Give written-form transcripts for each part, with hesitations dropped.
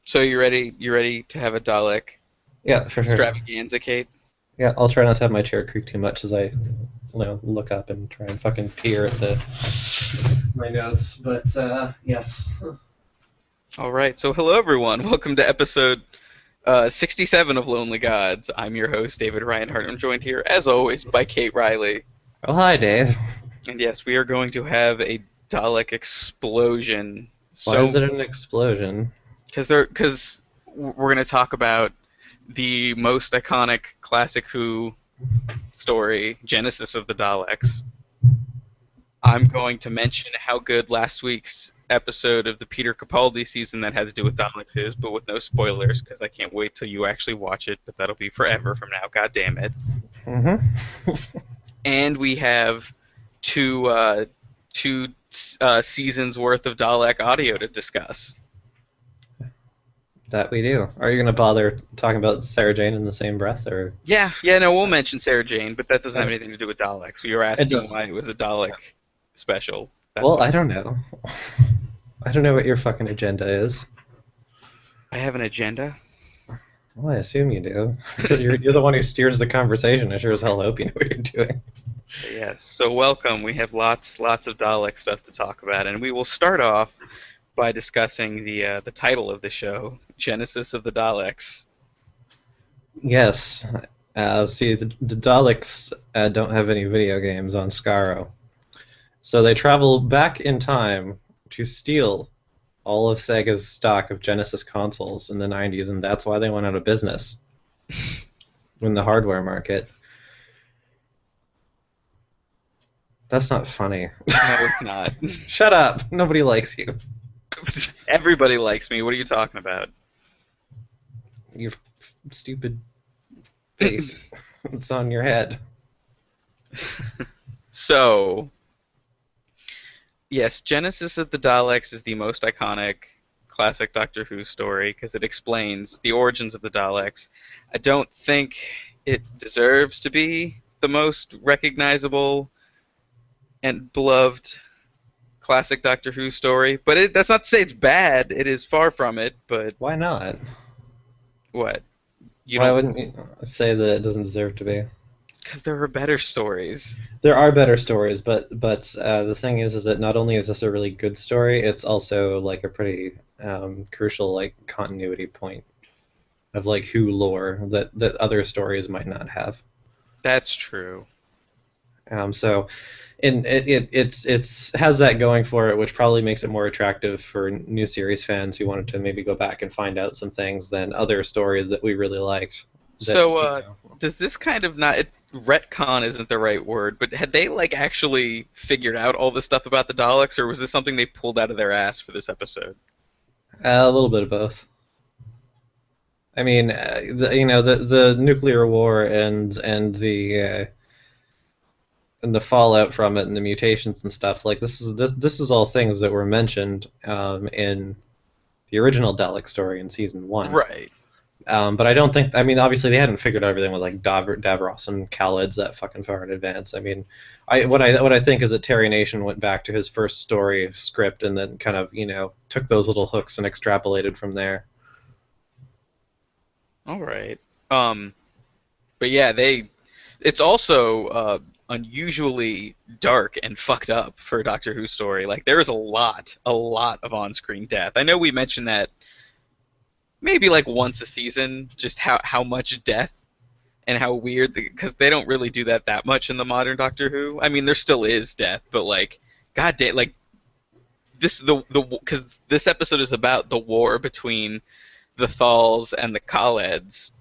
So you ready? You ready to have a Dalek Yeah, for sure. extravaganza, Kate? Yeah, I'll try not to have my chair creak too much as I, look up and try and fucking peer at the my notes. But yes. All right. So hello, everyone. Welcome to episode 67 of Lonely Gods. I'm your host, David Reinhardt. I'm joined here, as always, by Kate Riley. Oh, hi, Dave. And yes, we are going to have a Dalek explosion. Why is So, it an explosion? because we're going to talk about the most iconic classic Who story, Genesis of the Daleks. I'm going to mention how good last week's episode of the Peter Capaldi season that had to do with Daleks is, but with no spoilers, because I can't wait till you actually watch it, but that'll be forever from now, god damn it. Mm-hmm. And we have two seasons worth of Dalek audio to discuss. That we do. Are you gonna bother talking about Sarah Jane in the same breath, or? Yeah, no, we'll mention Sarah Jane, but that doesn't have Okay. anything to do with Daleks. You were It asking doesn't. why it was a Dalek special. That's Well, what I it don't is. know. I don't know what your fucking agenda is. I have an agenda. Well, I assume you do. You're the one who steers the conversation. I sure as hell hope you know what you're doing. Yes, so welcome. We have lots of Dalek stuff to talk about, and we will start off by discussing the title of the show, Genesis of the Daleks. Yes. See, the Daleks don't have any video games on Skaro. So they travel back in time to steal all of Sega's stock of Genesis consoles in the 90s, and that's why they went out of business in the hardware market. That's not funny. No, it's not. Shut up. Nobody likes you. Everybody likes me. What are you talking about? Your stupid face. It's on your head. So, yes, Genesis of the Daleks is the most iconic classic Doctor Who story because it explains the origins of the Daleks. I don't think it deserves to be the most recognizable and beloved classic Doctor Who story, but that's not to say it's bad. It is far from it, but Why not? what? You Why don't, wouldn't you say that it doesn't deserve to be? because there are better stories. There are better stories, but the thing is that not only is this a really good story, it's also like a pretty crucial like continuity point of like Who lore that other stories might not have. That's true. So, and it's has that going for it, which probably makes it more attractive for new series fans who wanted to maybe go back and find out some things than other stories that we really liked. That So, does this kind of not retcon isn't the right word, but had they like actually figured out all this stuff about the Daleks, or was this something they pulled out of their ass for this episode? a little bit of both. I mean, the nuclear war and the fallout from it and the mutations and stuff. Like this is all things that were mentioned in the original Dalek story in season one. Right. But I don't think. I mean, obviously they hadn't figured out everything with like Davros and Khaled's that fucking far in advance. I mean, what I think is that Terry Nation went back to his first story script and then kind of took those little hooks and extrapolated from there. All right. Um, but yeah, they. It's also unusually dark and fucked up for a Doctor Who story. Like there is a lot of on-screen death. I know we mentioned that maybe like once a season, just how much death and how weird because they don't really do that much in the modern Doctor Who. I mean, there still is death, but like, god damn, like the because this episode is about the war between the Thals and the Khaleds,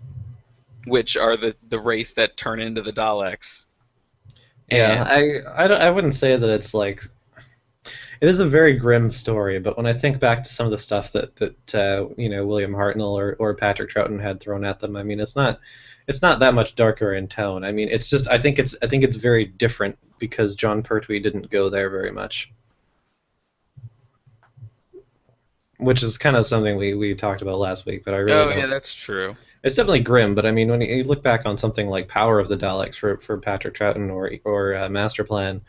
which are the race that turn into the Daleks. Yeah, And I wouldn't say that it's like it is a very grim story, but when I think back to some of the stuff that William Hartnell or Patrick Troughton had thrown at them, I mean it's not that much darker in tone. I mean it's just I think it's very different because John Pertwee didn't go there very much, which is kind of something we talked about last week. But I really oh yeah, don't. that's true. It's definitely grim, but I mean when you look back on something like Power of the Daleks for Patrick Troughton or Master Plan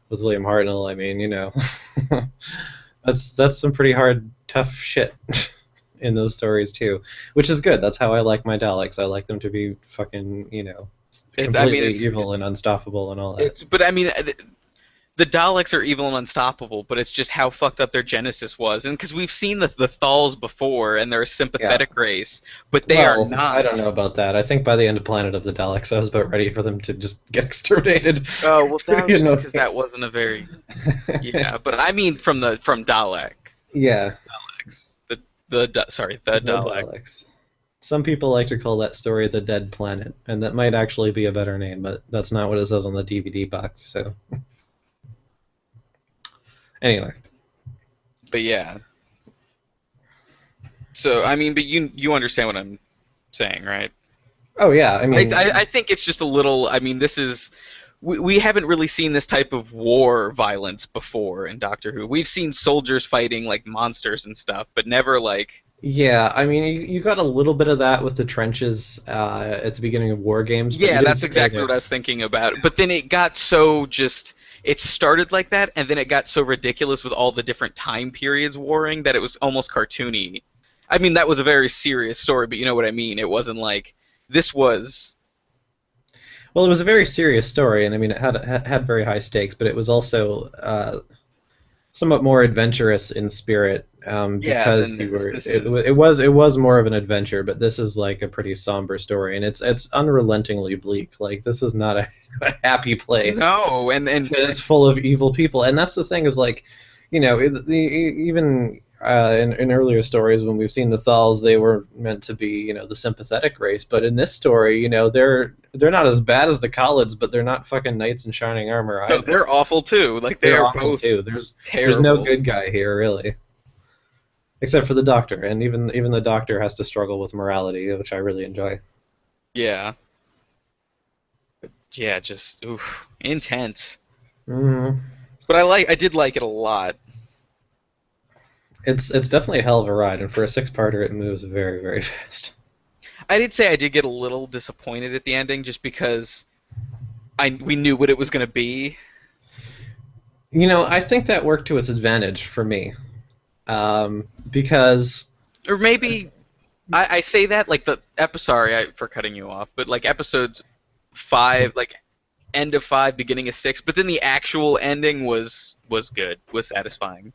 with William Hartnell, I mean that's some pretty hard, tough shit. in those stories too, which is good. That's how I like my Daleks. I like them to be fucking, I mean, completely evil and unstoppable and all that. but I mean, the Daleks are evil and unstoppable, but it's just how fucked up their genesis was, and because we've seen the Thals before, and they're a Yeah. sympathetic race, but they are Well, I don't not. know about that. I think by the end of Planet of the Daleks, I was about ready for them to just get exterminated. Oh well, that was you just know. because that wasn't a very yeah. But I mean, from Dalek, Yeah, sorry, the the Dalek. Daleks. Some people like to call that story the Dead Planet, and that might actually be a better name, but that's not what it says on the DVD box. So anyway, But yeah. So I mean, but you understand what I'm saying, right? oh yeah, I I mean, think it's just a little. I mean, this is we haven't really seen this type of war violence before in Doctor Who. We've seen soldiers fighting like monsters and stuff, but never like yeah, I mean, you got a little bit of that with the trenches at the beginning of War Games, but you yeah, didn't that's stay exactly there. what I was thinking about. But then it got so just it started like that, and then it got so ridiculous with all the different time periods warring that it was almost cartoony. I mean, that was a very serious story, but you know what I mean. It wasn't like this was. Well, it was a very serious story, and I mean, it had very high stakes, but it was also somewhat more adventurous in spirit Yeah, because then you this. were This is it was more of an adventure, but this is like a pretty somber story, and it's unrelentingly bleak. Like this is not a happy place. no, It's full of evil people, and that's the thing is like, even in earlier stories when we've seen the Thals, they were meant to be the sympathetic race, but in this story, they're not as bad as the Khalids, but they're not fucking knights in shining armor no, either. they're awful too. Like they They're are awful both too. There's no terrible. good guy here really, except for the Doctor, and even the Doctor has to struggle with morality, which I really enjoy. Yeah, yeah, just oof, intense. hmm But I did like it a lot. It's definitely a hell of a ride, and for a six-parter, it moves very very fast. I did say I did get a little disappointed at the ending, just because we knew what it was going to be, I think that worked to its advantage for me, because or maybe I say that like the episode. Sorry for cutting you off, but like episodes 5, like end of 5, beginning of 6, but then the actual ending was good, was satisfying.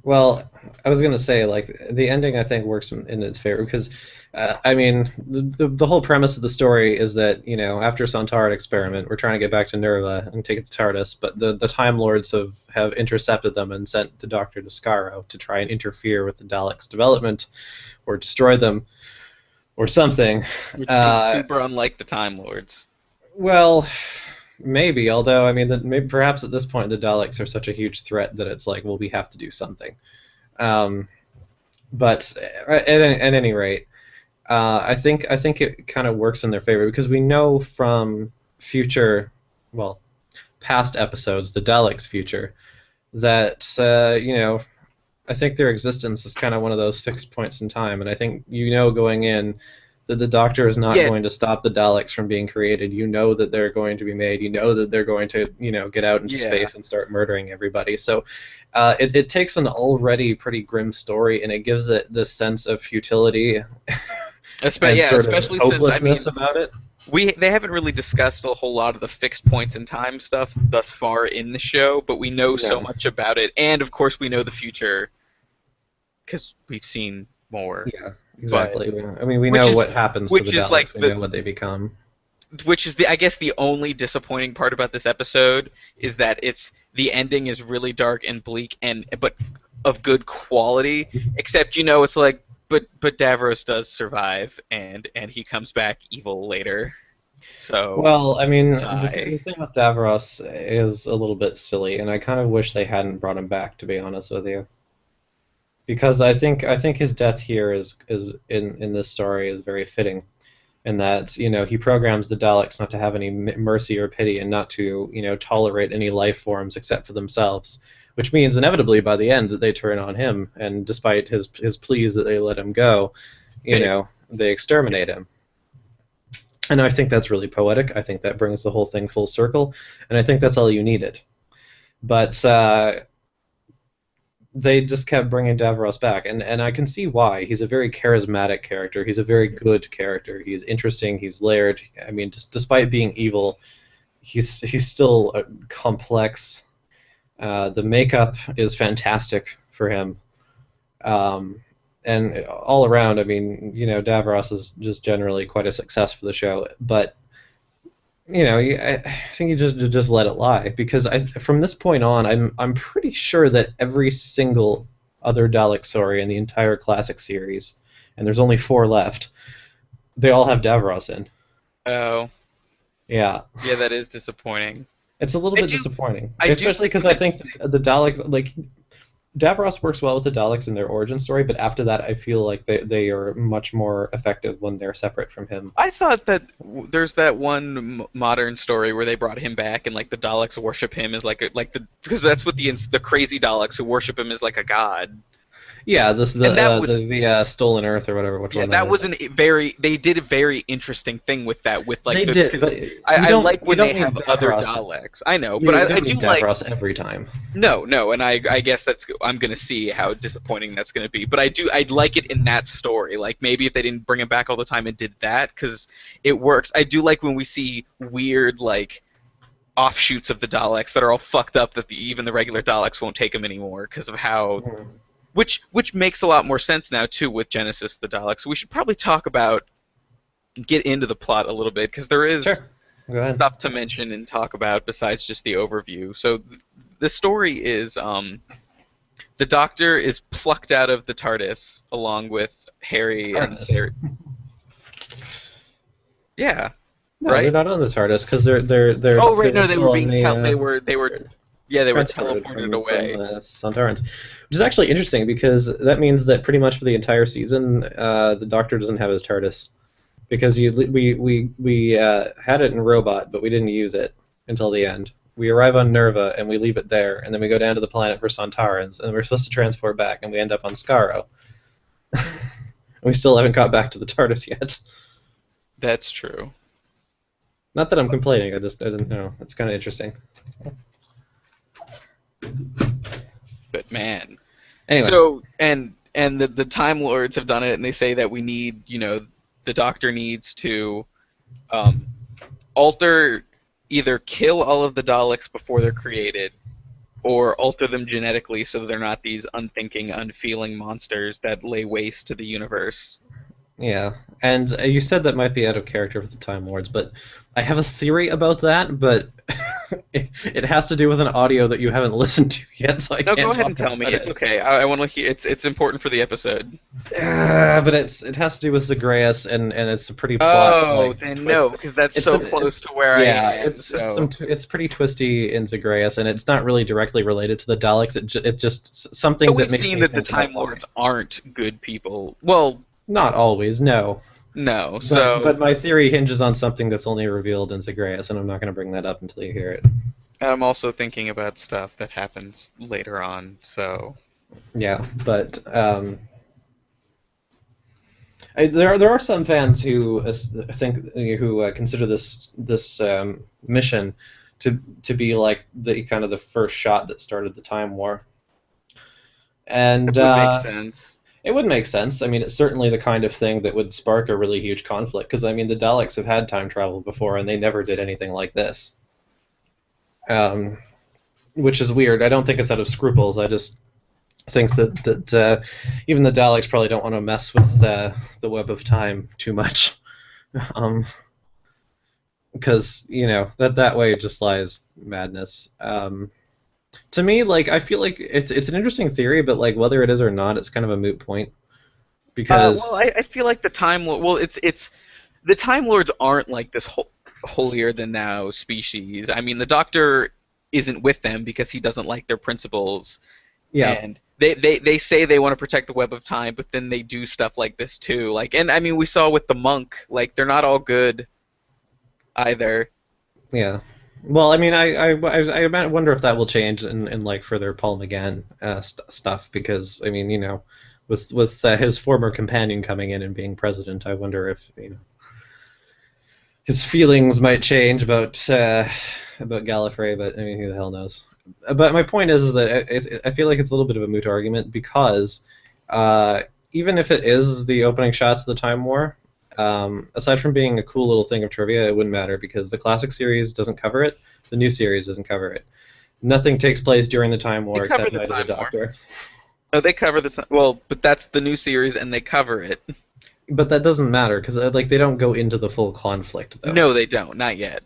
well, I was gonna say like the ending I think works in its favor because I mean the whole premise of the story is that after Sontaran experiment we're trying to get back to Nerva and take the TARDIS, but the Time Lords have intercepted them and sent the Doctor to Skaro to try and interfere with the Daleks' development or destroy them or something. Which seems Uh, super unlike the Time Lords. well, maybe. Although I mean, maybe perhaps at this point the Daleks are such a huge threat that it's like, well, we have to do something. Um, but at any rate, I think it kind of works in their favor because we know from well, past episodes, the Daleks' future, that I think their existence is kind of one of those fixed points in time, and I think going in that the Doctor is not Yeah, going to stop the Daleks from being created. You know that they're going to be made. You know that they're going to get out into yeah. space and start murdering everybody. So it takes an already pretty grim story and it gives it this sense of futility and Yeah, sort of especially since I hopelessness mean about it. they haven't really discussed a whole lot of the fixed points in time stuff thus far in the show, but we know so No. much about it, and of course we know the future because we've seen more. Yeah, But exactly. I mean, we which know is what happens to the which is like Daleks. We the know what they become. which is the I guess the only disappointing part about this episode is that the ending is really dark and bleak and but of good quality, except it's like but Davros does survive and he comes back evil later. So Well, I mean, the sigh. thing with Davros is a little bit silly, and I kind of wish they hadn't brought him back, to be honest with you. Because I think his death here is in this story is very fitting, in that he programs the Daleks not to have any mercy or pity and not to tolerate any life forms except for themselves, which means inevitably by the end that they turn on him, and despite his pleas that they let him go, They they exterminate him. And I think that's really poetic. I think that brings the whole thing full circle, and I think that's all you needed. But they just kept bringing Davros back, and I can see why. He's a very charismatic character. He's a very good character. He's interesting. He's layered. I mean, just despite being evil, he's still complex. The makeup is fantastic for him, and all around. I mean, Davros is just generally quite a success for the show. But I think you just let it lie because from this point on, I'm pretty sure that every single other Dalek story in the entire classic series, and there's only 4 left, they all have Davros in. Oh, Yeah, yeah, that is disappointing. it's a little I bit do, disappointing, I do especially think because I think the Daleks, like Davros works well with the Daleks in their origin story, but after that, I feel like they are much more effective when they're separate from him. I thought that there's that one modern story where they brought him back and like the Daleks worship him as because that's what the crazy Daleks who worship him as like a god. Yeah, this And that was the Stolen Earth or whatever. Which yeah, one that that was is? they did a very interesting thing with that with like They the did, because but I like you when they don't have need other Davros. Daleks. I know, but You I don't do need like Davros every time. no, and I guess I'm gonna see how disappointing that's gonna be. But I'd like it in that story. Like maybe if they didn't bring him back all the time and did that, because it works. I do like when we see weird like offshoots of the Daleks that are all fucked up that even the regular Daleks won't take them anymore because of how Mhm. which makes a lot more sense now too with Genesis the Daleks. We should probably talk about get into the plot a little bit because there Sure, is go ahead. stuff to mention and talk about besides just the overview. So the story is the Doctor is plucked out of the TARDIS along with Harry and TARDIS. Sarah. Yeah, No, they're right. not on the TARDIS because they're Oh right, no, they were still on being the they were yeah they were transported teleported from away. the Santarans, which is actually interesting because that means that pretty much for the entire season, the Doctor doesn't have his TARDIS because we had it in Robot, but we didn't use it until the end. We arrive on Nerva and we leave it there, and then we go down to the planet for Santarans, and we're supposed to transport back, and we end up on Skaro. We still haven't got back to the TARDIS yet. That's true. Not that I'm complaining. I didn't know. It's kind of interesting. But man, Anyway, so and the Time Lords have done it, and they say that we need the Doctor needs to um, alter either kill all of the Daleks before they're created, or alter them genetically so they're not these unthinking, unfeeling monsters that lay waste to the universe. yeah, and you said that might be out of character for the Time Lords, but I have a theory about that, but it has to do with an audio that you haven't listened to yet, so I No, go can't ahead talk and tell me. about It's it. okay. I want to hear. It's important for the episode. But it has to do with Zagreus, and it's a pretty plot Oh, like then no, twist. because that's It's so some, close to where I yeah, am. So. it's pretty twisty in Zagreus, and it's not really directly related to the Daleks. It just something But that we've makes seen me that the think about Time why. Lords aren't good people. Well, Not always, no. no. But So my theory hinges on something that's only revealed in Zagreus, and I'm not going to bring that up until you hear it. I'm also thinking about stuff that happens later on. So Yeah, but there are some fans who think who consider this mission to be like the kind of the first shot that started the Time War, it and would make sense. it would make sense. I mean, it's certainly the kind of thing that would spark a really huge conflict because I mean the Daleks have had time travel before and they never did anything like this, um, which is weird. I don't think it's out of scruples. I just think that even the Daleks probably don't want to mess with the web of time too much, um, because that way just lies madness. To me, like I feel like it's an interesting theory, but like whether it is or not, it's kind of a moot point Well, because I feel like the Time Lord. Well, it's the Time Lords aren't like this holier than thou species. I mean, the Doctor isn't with them because he doesn't like their principles, yeah, and they say they want to protect the web of time, but then they do stuff like this too. Like, and I mean, we saw with the monk, like they're not all good either. yeah. Well, I mean, I wonder if that will change in like further Paul McGann stuff because I mean, with his former companion coming in and being president, I wonder if his feelings might change about Gallifrey, but I mean, who the hell knows? But my point is that I feel like it's a little bit of a moot argument because uh, even if it is the opening shots of the Time War, aside from being a cool little thing of trivia, it wouldn't matter because the classic series doesn't cover it, the new series doesn't cover it. Nothing takes place during the Time They War cover except the Night of the Time War. Doctor. No, they cover the well, but that's the new series, and they cover it. But that doesn't matter because like they don't go into the full conflict though. No, they don't. Not yet.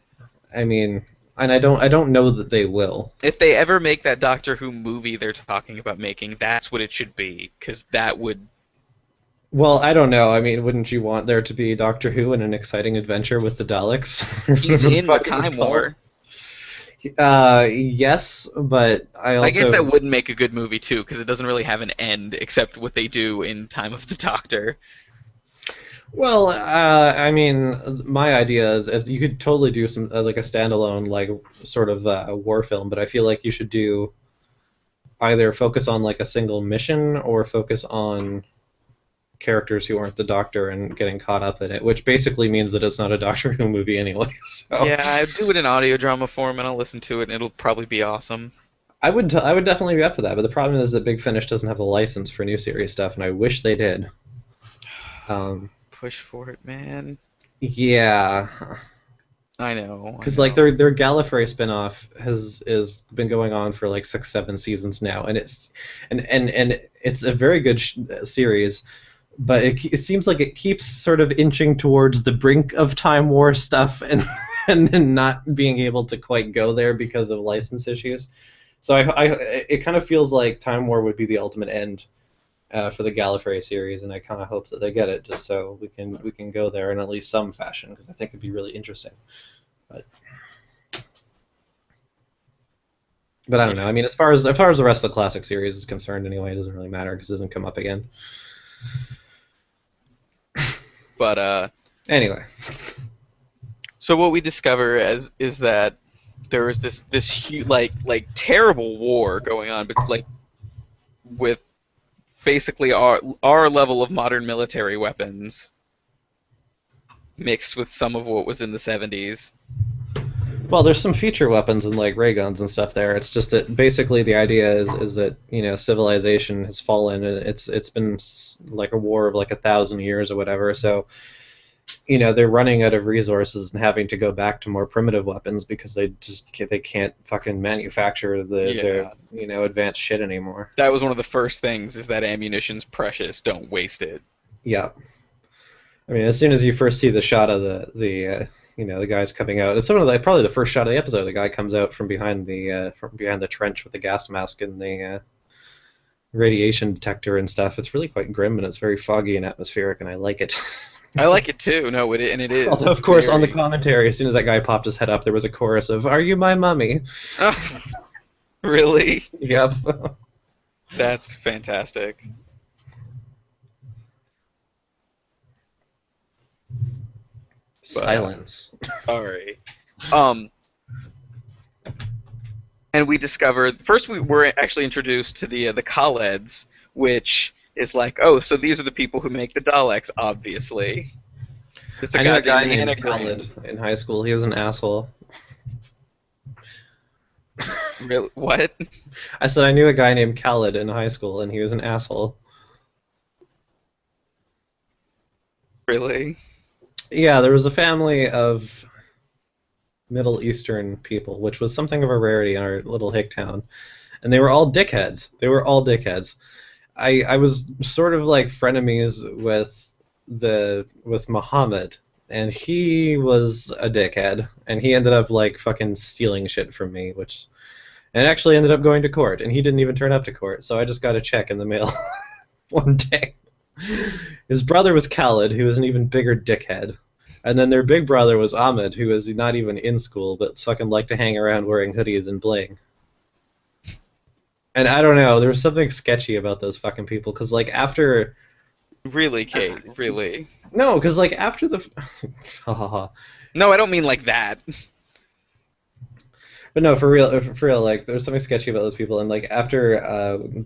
I mean, and I don't know that they will. If they ever make that Doctor Who movie they're talking about making, that's what it should be, because that would. Well, I don't know. I mean, wouldn't you want there to be Doctor Who and an exciting adventure with the Daleks? He's The in the fuck it was Time War. Yes, but I I guess also. that would make a good movie too, because it doesn't really have an end except what they do in Time of the Doctor. Well, I mean, my idea is if you could totally do some like a standalone, like sort of a war film, but I feel like you should do either focus on like a single mission or focus on characters who aren't the Doctor and getting caught up in it, which basically means that it's not a Doctor Who movie anyway. So Yeah, I do it in audio drama form, and I'll listen to it, and it'll probably be awesome. I would definitely be up for that. But the problem is that Big Finish doesn't have the license for new series stuff, and I wish they did. Um, Push for it, man. yeah, I know. I because like know. their Gallifrey spinoff has been going on for like 6 7 seasons now, and and it's a very good series, but it seems like it keeps sort of inching towards the brink of Time War stuff, and and then not being able to quite go there because of license issues. So it kind of feels like Time War would be the ultimate end for the Gallifrey series, and I kind of hope that they get it just so we can go there in at least some fashion because I think it'd be really interesting. But but I don't know. Yeah. I mean, as far as the rest of the classic series is concerned, anyway, it doesn't really matter because it doesn't come up again. But Anyway, so what we discover as is that there is this huge like terrible war going on, but like with basically our level of modern military weapons mixed with some of what was in the 70s. well, there's some feature weapons and like ray guns and stuff there. It's just that basically the idea is that civilization has fallen and it's been like a war of like 1,000 years or whatever. So they're running out of resources and having to go back to more primitive weapons because they can't fucking manufacture Yeah. their advanced shit anymore. That was one of the first things is that ammunition's precious, don't waste it. Yeah, I mean, as soon as you first see the shot of the guys coming out, it's probably the first shot of the episode. The guy comes out from behind the trench with the gas mask and the radiation detector and stuff. It's really quite grim and it's very foggy and atmospheric, and I like it. I like it too. No, it is. Although, of It's course, on the very. commentary, as soon as that guy popped his head up, there was a chorus of "Are you my mummy?" Oh, really? Yep. That's fantastic. But Silence. sorry. Um, and we discovered first we were actually introduced to the Khaleds, which is like, oh, so these are the people who make the Daleks, obviously. It's a I knew a guy goddamn named anagram. Khaled in high school. He was an asshole. Really? What? I said I knew a guy named Khaled in high school, and he was an asshole. Really? Yeah, there was a family of Middle Eastern people, which was something of a rarity in our little hick town, and they were all dickheads. They were all dickheads. I was sort of like frenemies with Muhammad, and he was a dickhead, and he ended up like fucking stealing shit from me, and actually ended up going to court, and he didn't even turn up to court, so I just got a check in the mail one day. His brother was Khaled, who was an even bigger dickhead. And then their big brother was Ahmed, who was not even in school, but fucking liked to hang around wearing hoodies and bling. And I don't know, there was something sketchy about those fucking people, because like after... Really, Kate? Really? No, because like after the... Ha ha ha. No, I don't mean like that. But no, for real, like there was something sketchy about those people, and like after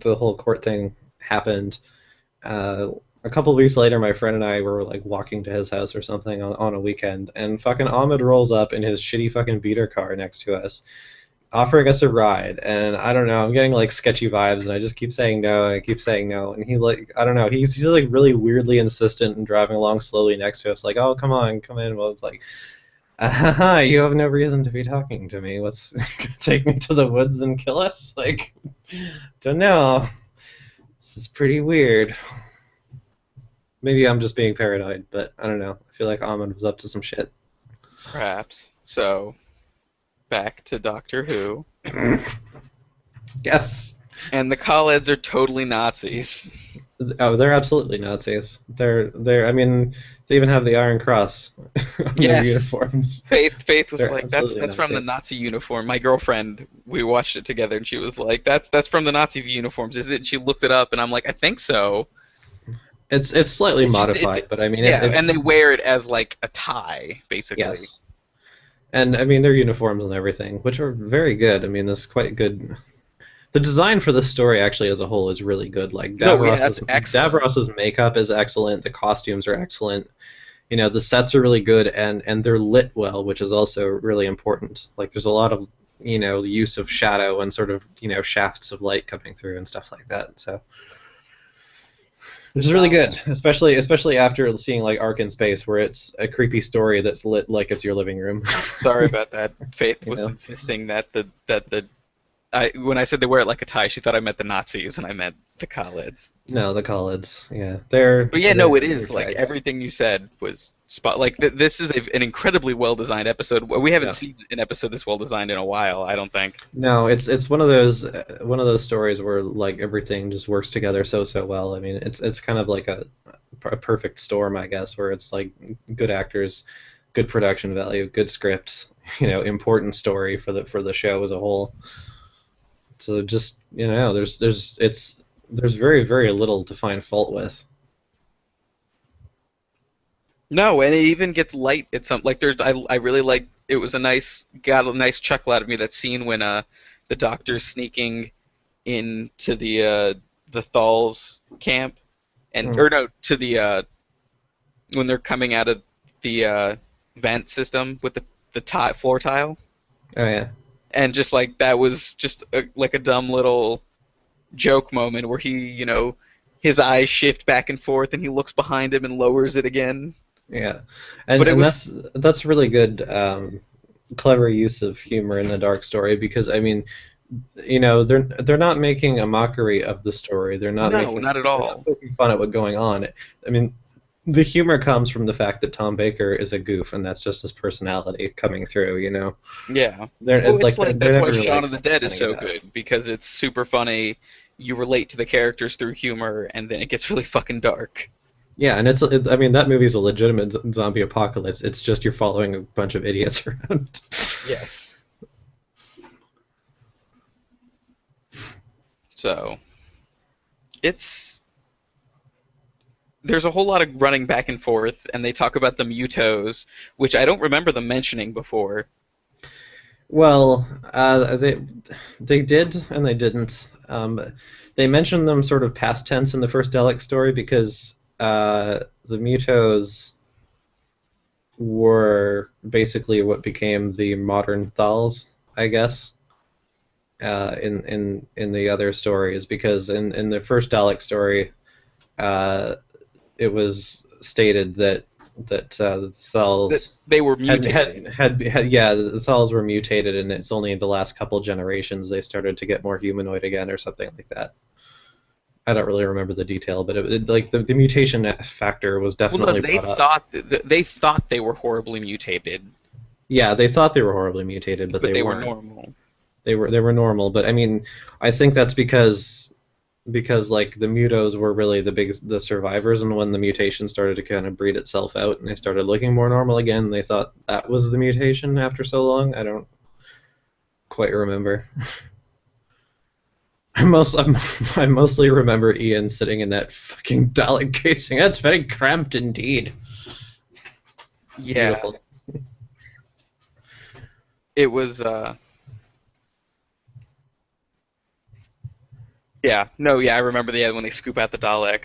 the whole court thing happened, uh, a couple of weeks later, my friend and I were like walking to his house or something on a weekend, and fucking Ahmed rolls up in his shitty fucking beater car next to us, offering us a ride. And I don't know, I'm getting like sketchy vibes, and I just keep saying no, and I keep saying no. And he like, I don't know, he's like really weirdly insistent and driving along slowly next to us, like, oh come on, come in. Well, it's like, you have no reason to be talking to me. What's take me to the woods and kill us? Like, don't know. This is pretty weird. Maybe I'm just being paranoid, but I don't know. I feel like Ahmed was up to some shit. Perhaps. So, back to Doctor Who. Yes. And the Khaleds are totally Nazis. Oh, they're absolutely Nazis. They're. I mean, they even have the Iron Cross on their Yes. uniforms. Faith was They're like, that's absolutely that's from the Nazis. Nazi uniform. My girlfriend, we watched it together, and she was like, that's from the Nazi uniforms, is it? And she looked it up, and I'm like, I think so. It's slightly It's modified, but I mean, yeah, it's and they wear it as like a tie, basically. yes. And I mean, their uniforms and everything, which are very good. I mean, that's quite good. The design for the story actually as a whole is really good. Like No, yeah, that's excellent. Davros's makeup is excellent. The costumes are excellent. You know, the sets are really good, and they're lit well, which is also really important. Like there's a lot of use of shadow and sort of shafts of light coming through and stuff like that. So which is really good, especially after seeing like Ark in Space, where it's a creepy story that's lit like it's your living room. Sorry about that. Faith You was know? insisting that the when I said they wear it like a tie, she thought I meant the Nazis, and I meant the Khaleds. No, the Khalids. Yeah, they're But yeah, no, it they're is like fags. everything you said was spot. Like this is an incredibly well designed episode. We haven't Yeah. seen an episode this well designed in a while, I don't think. No, it's one of those stories where like everything just works together so well. I mean, it's kind of like a perfect storm, I guess, where it's like good actors, good production value, good scripts, important story for the show as a whole. So just there's very very little to find fault with. No, and it even gets light at some like there's I really like it was a nice got a nice chuckle out of me that scene when the doctor's sneaking into the Thal's camp and Mm. or no to the when they're coming out of the vent system with the floor tile Oh yeah. and just like that was just like a dumb little joke moment where he his eyes shift back and forth and he looks behind him and lowers it again. Yeah, But it and was that's really good, clever use of humor in the dark story because I mean, they're not making a mockery of the story. no, not at They're not all. poking fun at what's going on. I mean, the humor comes from the fact that Tom Baker is a goof, and that's just his personality coming through. Yeah. They're Well, it's like like they're that's never why really Shaun of the Dead is setting it so up. good because it's super funny. You relate to the characters through humor, and then it gets really fucking dark. Yeah, and I mean, that movie's a legitimate zombie apocalypse. It's just you're following a bunch of idiots around. Yes. So it's there's a whole lot of running back and forth, and they talk about the mutos, which I don't remember them mentioning before. Well, they did and they didn't. They mentioned them sort of past tense in the first Dalek story because the Mutos were basically what became the modern Thals, I guess. In the other stories, because in the first Dalek story, uh, it was stated that the That Thals they were mutated. yeah, the Thals were mutated, and it's only in the last couple generations they started to get more humanoid again, or something like that. I don't really remember the detail, but like the mutation factor was Well, no, definitely they brought up. thought they thought they were horribly mutated, Yeah, they thought they were horribly mutated, but but they they were weren't. normal. They were normal, but I mean, I think that's because like the mutos were really the survivors, and when the mutation started to kind of breed itself out and they started looking more normal again, they thought that was the mutation after so long. I don't quite remember. I mostly remember Ian sitting in that fucking Dalek casing. That's very cramped indeed. It's Yeah, beautiful. it was. Yeah, no, yeah, I remember the when they scoop out the Dalek.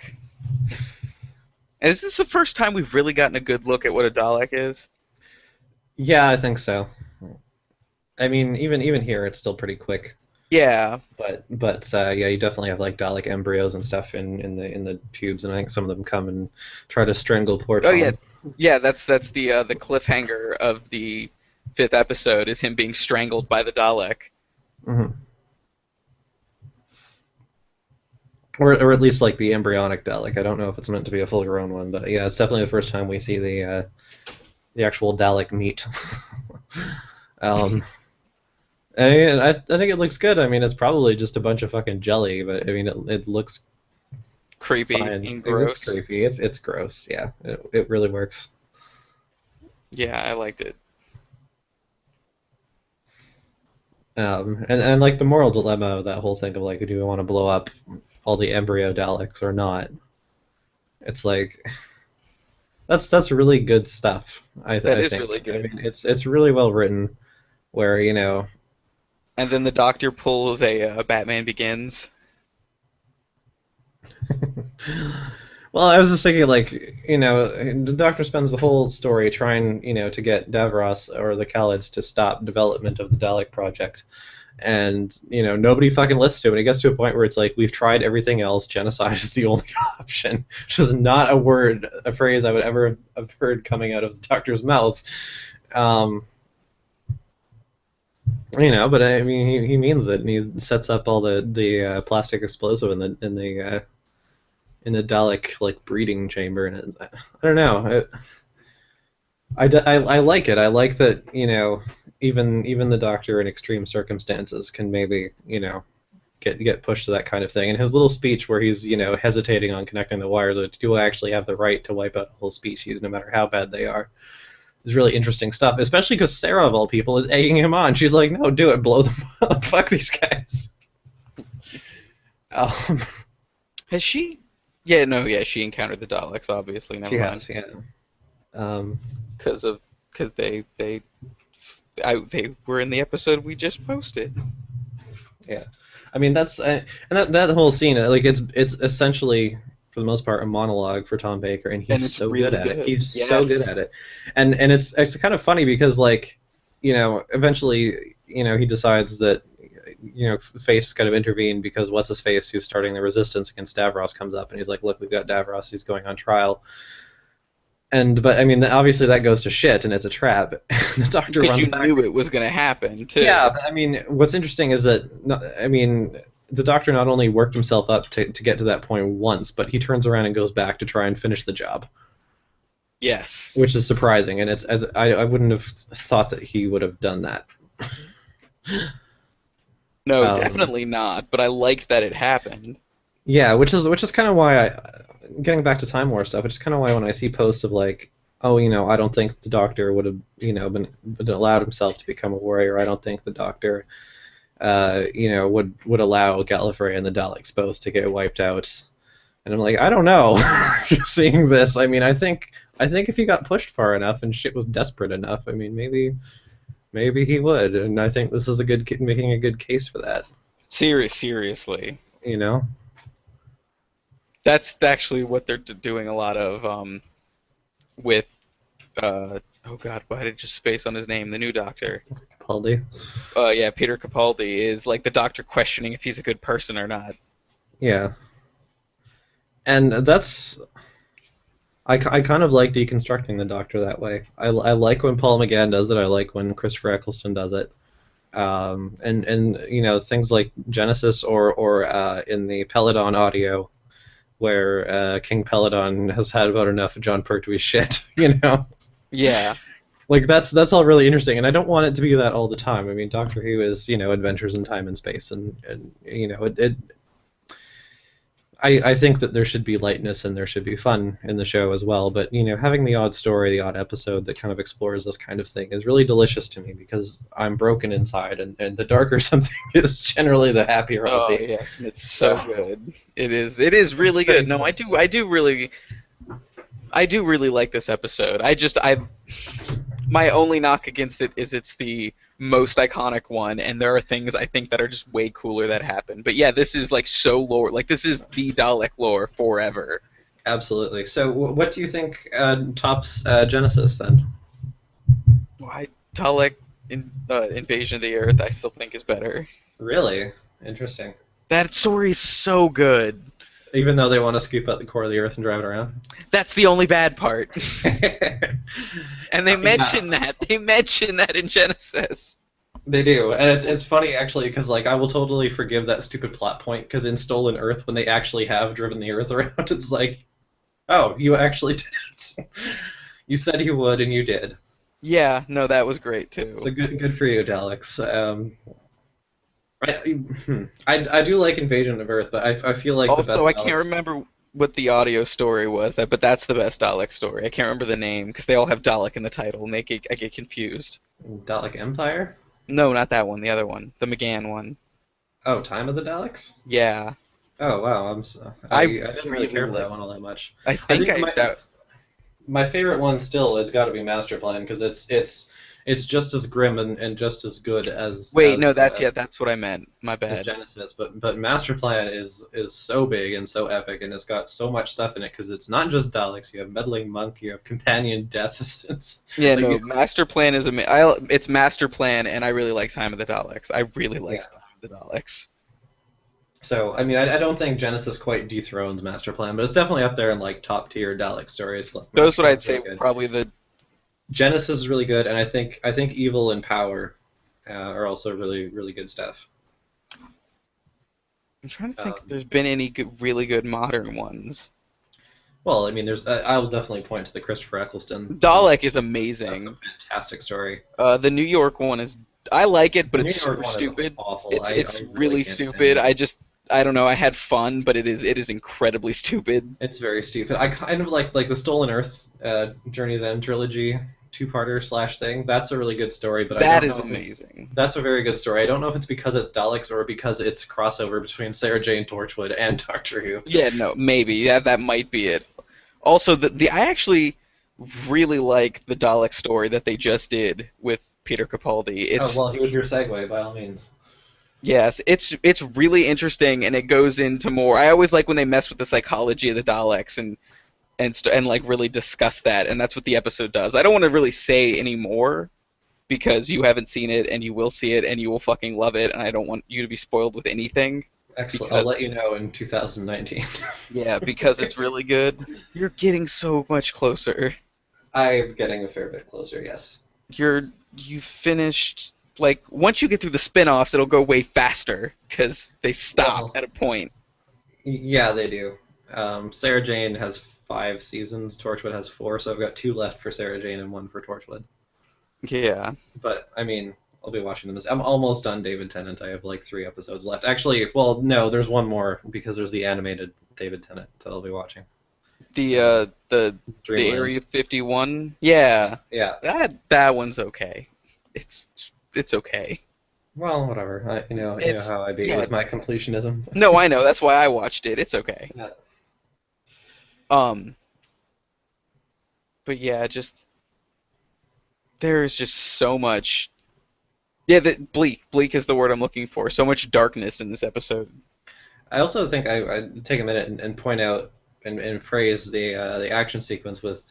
And is this the first time we've really gotten a good look at what a Dalek is? Yeah, I think so. I mean, even here, it's still pretty quick. Yeah. But yeah, you definitely have like Dalek embryos and stuff in the tubes, and I think some of them come and try to strangle poor Oh yeah, Tom. yeah. That's the cliffhanger of the fifth episode is him being strangled by the Dalek. Hmm. Or at least like the embryonic Dalek. I don't know if it's meant to be a full-grown one, but yeah, it's definitely the first time we see the actual Dalek meat. um, I think it looks good. I mean, it's probably just a bunch of fucking jelly, but I mean, it looks Creepy fine. and It's gross. creepy. It's gross. Yeah, it really works. Yeah, I liked it. And like the moral dilemma of that whole thing of like, do we want to blow up all the embryo Daleks or not? It's like that's really good stuff. That I is think. really I good. mean, it's really well written. Where And then the Doctor pulls a Batman Begins. well, I was just thinking, like, the Doctor spends the whole story trying, to get Davros or the Khalids to stop development of the Dalek Project. And, nobody fucking listens to him. And it gets to a point where it's like, we've tried everything else. Genocide is the only option. Which is not a phrase I would ever have heard coming out of the Doctor's mouth. Um, but I mean, he means it, and he sets up all the plastic explosive in the Dalek like breeding chamber, and I don't know. I like it. I like that even the Doctor in extreme circumstances can maybe get pushed to that kind of thing. And his little speech where he's hesitating on connecting the wires, like, do I actually have the right to wipe out a whole species no matter how bad they are? Is really interesting stuff, especially because Sarah of all people is egging him on. She's like, no, do it, blow them up, fuck these guys. Um, Has she? Yeah, no, yeah, she encountered the Daleks. Obviously, she never mind. has, yeah. Um, Because they were in the episode we just posted. Yeah, I mean that's and that whole scene, like it's essentially for the most part a monologue for Tom Baker, and And he's it's so good really at it. good. He's so good Yes. at it, and it's kind of funny because like eventually he decides that fate's kind of intervened because what's his face who's starting the resistance against Davros comes up, and he's like, look, we've got Davros, he's going on trial. But I mean, obviously that goes to shit, and it's a trap. The Doctor Because runs you back. knew it was going to happen, Yeah, too. but I mean, what's interesting is that I mean, the Doctor not only worked himself up to get to that point once, but he turns around and goes back to try and finish the job, Yes. which is surprising. And it's as I wouldn't have thought that he would have done that. No, Um, definitely not. But I liked that it happened. yeah, which is kind of why getting back to Time War stuff, which is kind of why when I see posts of like, oh, I don't think the Doctor would have been allowed himself to become a warrior. I don't think the Doctor would allow Gallifrey and the Daleks both to get wiped out. And I'm like, I don't know. Seeing this, I mean, I think if he got pushed far enough and shit was desperate enough, I mean, maybe he would. And I think this is making a good case for that. Seriously. You know, That's actually what they're doing a lot of with, oh God, why did I just space on his name? The new Doctor. Capaldi. Yeah, Peter Capaldi is like the Doctor questioning if he's a good person or not. Yeah, and I kind of like deconstructing the Doctor that way. I like when Paul McGann does it. I like when Christopher Eccleston does it. And things like Genesis or in the Peladon audio where King Peladon has had about enough of John Pertwee's shit. Yeah. Like that's all really interesting, and I don't want it to be that all the time. I mean, Doctor Who is adventures in time and space, and I think that there should be lightness and there should be fun in the show as well. But having the odd story, the odd episode that kind of explores this kind of thing is really delicious to me because I'm broken inside, and the darker something is, generally the happier I'll Oh be. yes, and it's so So good. It is. It is really good. No, I do really like this episode. My only knock against it is it's the most iconic one, and there are things I think that are just way cooler that happen. But yeah, this is like so lore. Like this is the Dalek lore forever. Absolutely. So, what do you think tops Genesis then? Why Dalek Invasion of the Earth I still think is better. Really interesting. That story is so good. Even though they want to scoop out the core of the Earth and drive it around. That's the only bad part. And they Yeah, mention that. They mention that in Genesis. they do, and it's funny actually because like I will totally forgive that stupid plot point because in Stolen Earth when they actually have driven the Earth around, it's like, oh, you actually did it. You said you would, and you did. Yeah, no, that was great too. So good for you, Daleks. I do like Invasion of Earth, but I feel like the Also, best I can't Daleks. remember what the audio story was, but that's the best Dalek story. I can't remember the name because they all have Dalek in the title, and I get confused. Dalek Empire. No, not that one. The other one, the McGann one. Oh, Time of the Daleks. Yeah, Oh wow, I I didn't really really care for like. that one all that much. I I think think I that. my favorite one still has got to be Master Plan because it's just as grim and just as good Wait, no, that's what I meant. My as bad. Genesis, but Master Plan is so big and so epic and it's got so much stuff in it because it's not just Daleks. You have meddling monk, you have companion deaths. It's Yeah, like no, Master Plan is it's Master Plan, and I really like Time of the Daleks. I really like yeah. Time of the Daleks. So I mean I don't think Genesis quite dethrones Master Plan, but it's definitely up there in like top tier Dalek stories. Like Those Master what I'd Plan's say really were good. probably the. Genesis is really good, and I think Evil and Power are also really good stuff. I'm trying to think if Um, there's been any really good modern ones. well, I mean, there's I will definitely point to the Christopher Eccleston one. Dalek is That's a amazing. fantastic story. The New York one is. I like it, but The it's New York super one is stupid. awful. It's I really really can't stand stupid. it. I don't know. I had fun, but it is incredibly stupid. It's very stupid. I kind of like the Stolen Earth Journey's End trilogy two-parter slash thing. That's a really good story, but I That don't is know if it's amazing. that's a very good story. I don't know if it's because it's Daleks or because it's crossover between Sarah Jane Torchwood and Doctor Who. Yeah, no, maybe. Yeah, that might be it. Also, the I actually really like the Dalek story that they just did with Peter Capaldi. Oh It's well, here's your segue by all means. yes, it's really interesting, and it goes into more. I always like when they mess with the psychology of the Daleks and like really discuss that, and that's what the episode does. I don't want to really say any more because you haven't seen it, and you will see it, and you will fucking love it, and I don't want you to be spoiled with anything Excellent. I'll let because you know in 2019. yeah, because it's really good. You're getting so much closer. I'm getting a fair bit closer, yes. You finished like once you get through the spin-offs it'll go way faster because they stop Well, at a point. yeah, they do. Sarah Jane has 5 seasons. Torchwood has 4, so I've got 2 left for Sarah Jane and 1 for Torchwood. Yeah, But I mean, I'll be watching them. I'm almost done David Tennant. I have like 3 episodes left. Actually, well, no, there's one more because there's the animated David Tennant that I'll be watching. the Uh, uh the the Dreamland. Area 51, yeah, Yeah. that one's okay. It's okay. Well, whatever. You know It's how I be yeah, with my completionism. no, I know, that's why I watched it. It's okay. Yeah. um but yeah, just there is just so much. Yeah, bleak is the word I'm looking for. So much darkness in this episode. I also think I'd take a minute and point out and praise the action sequence with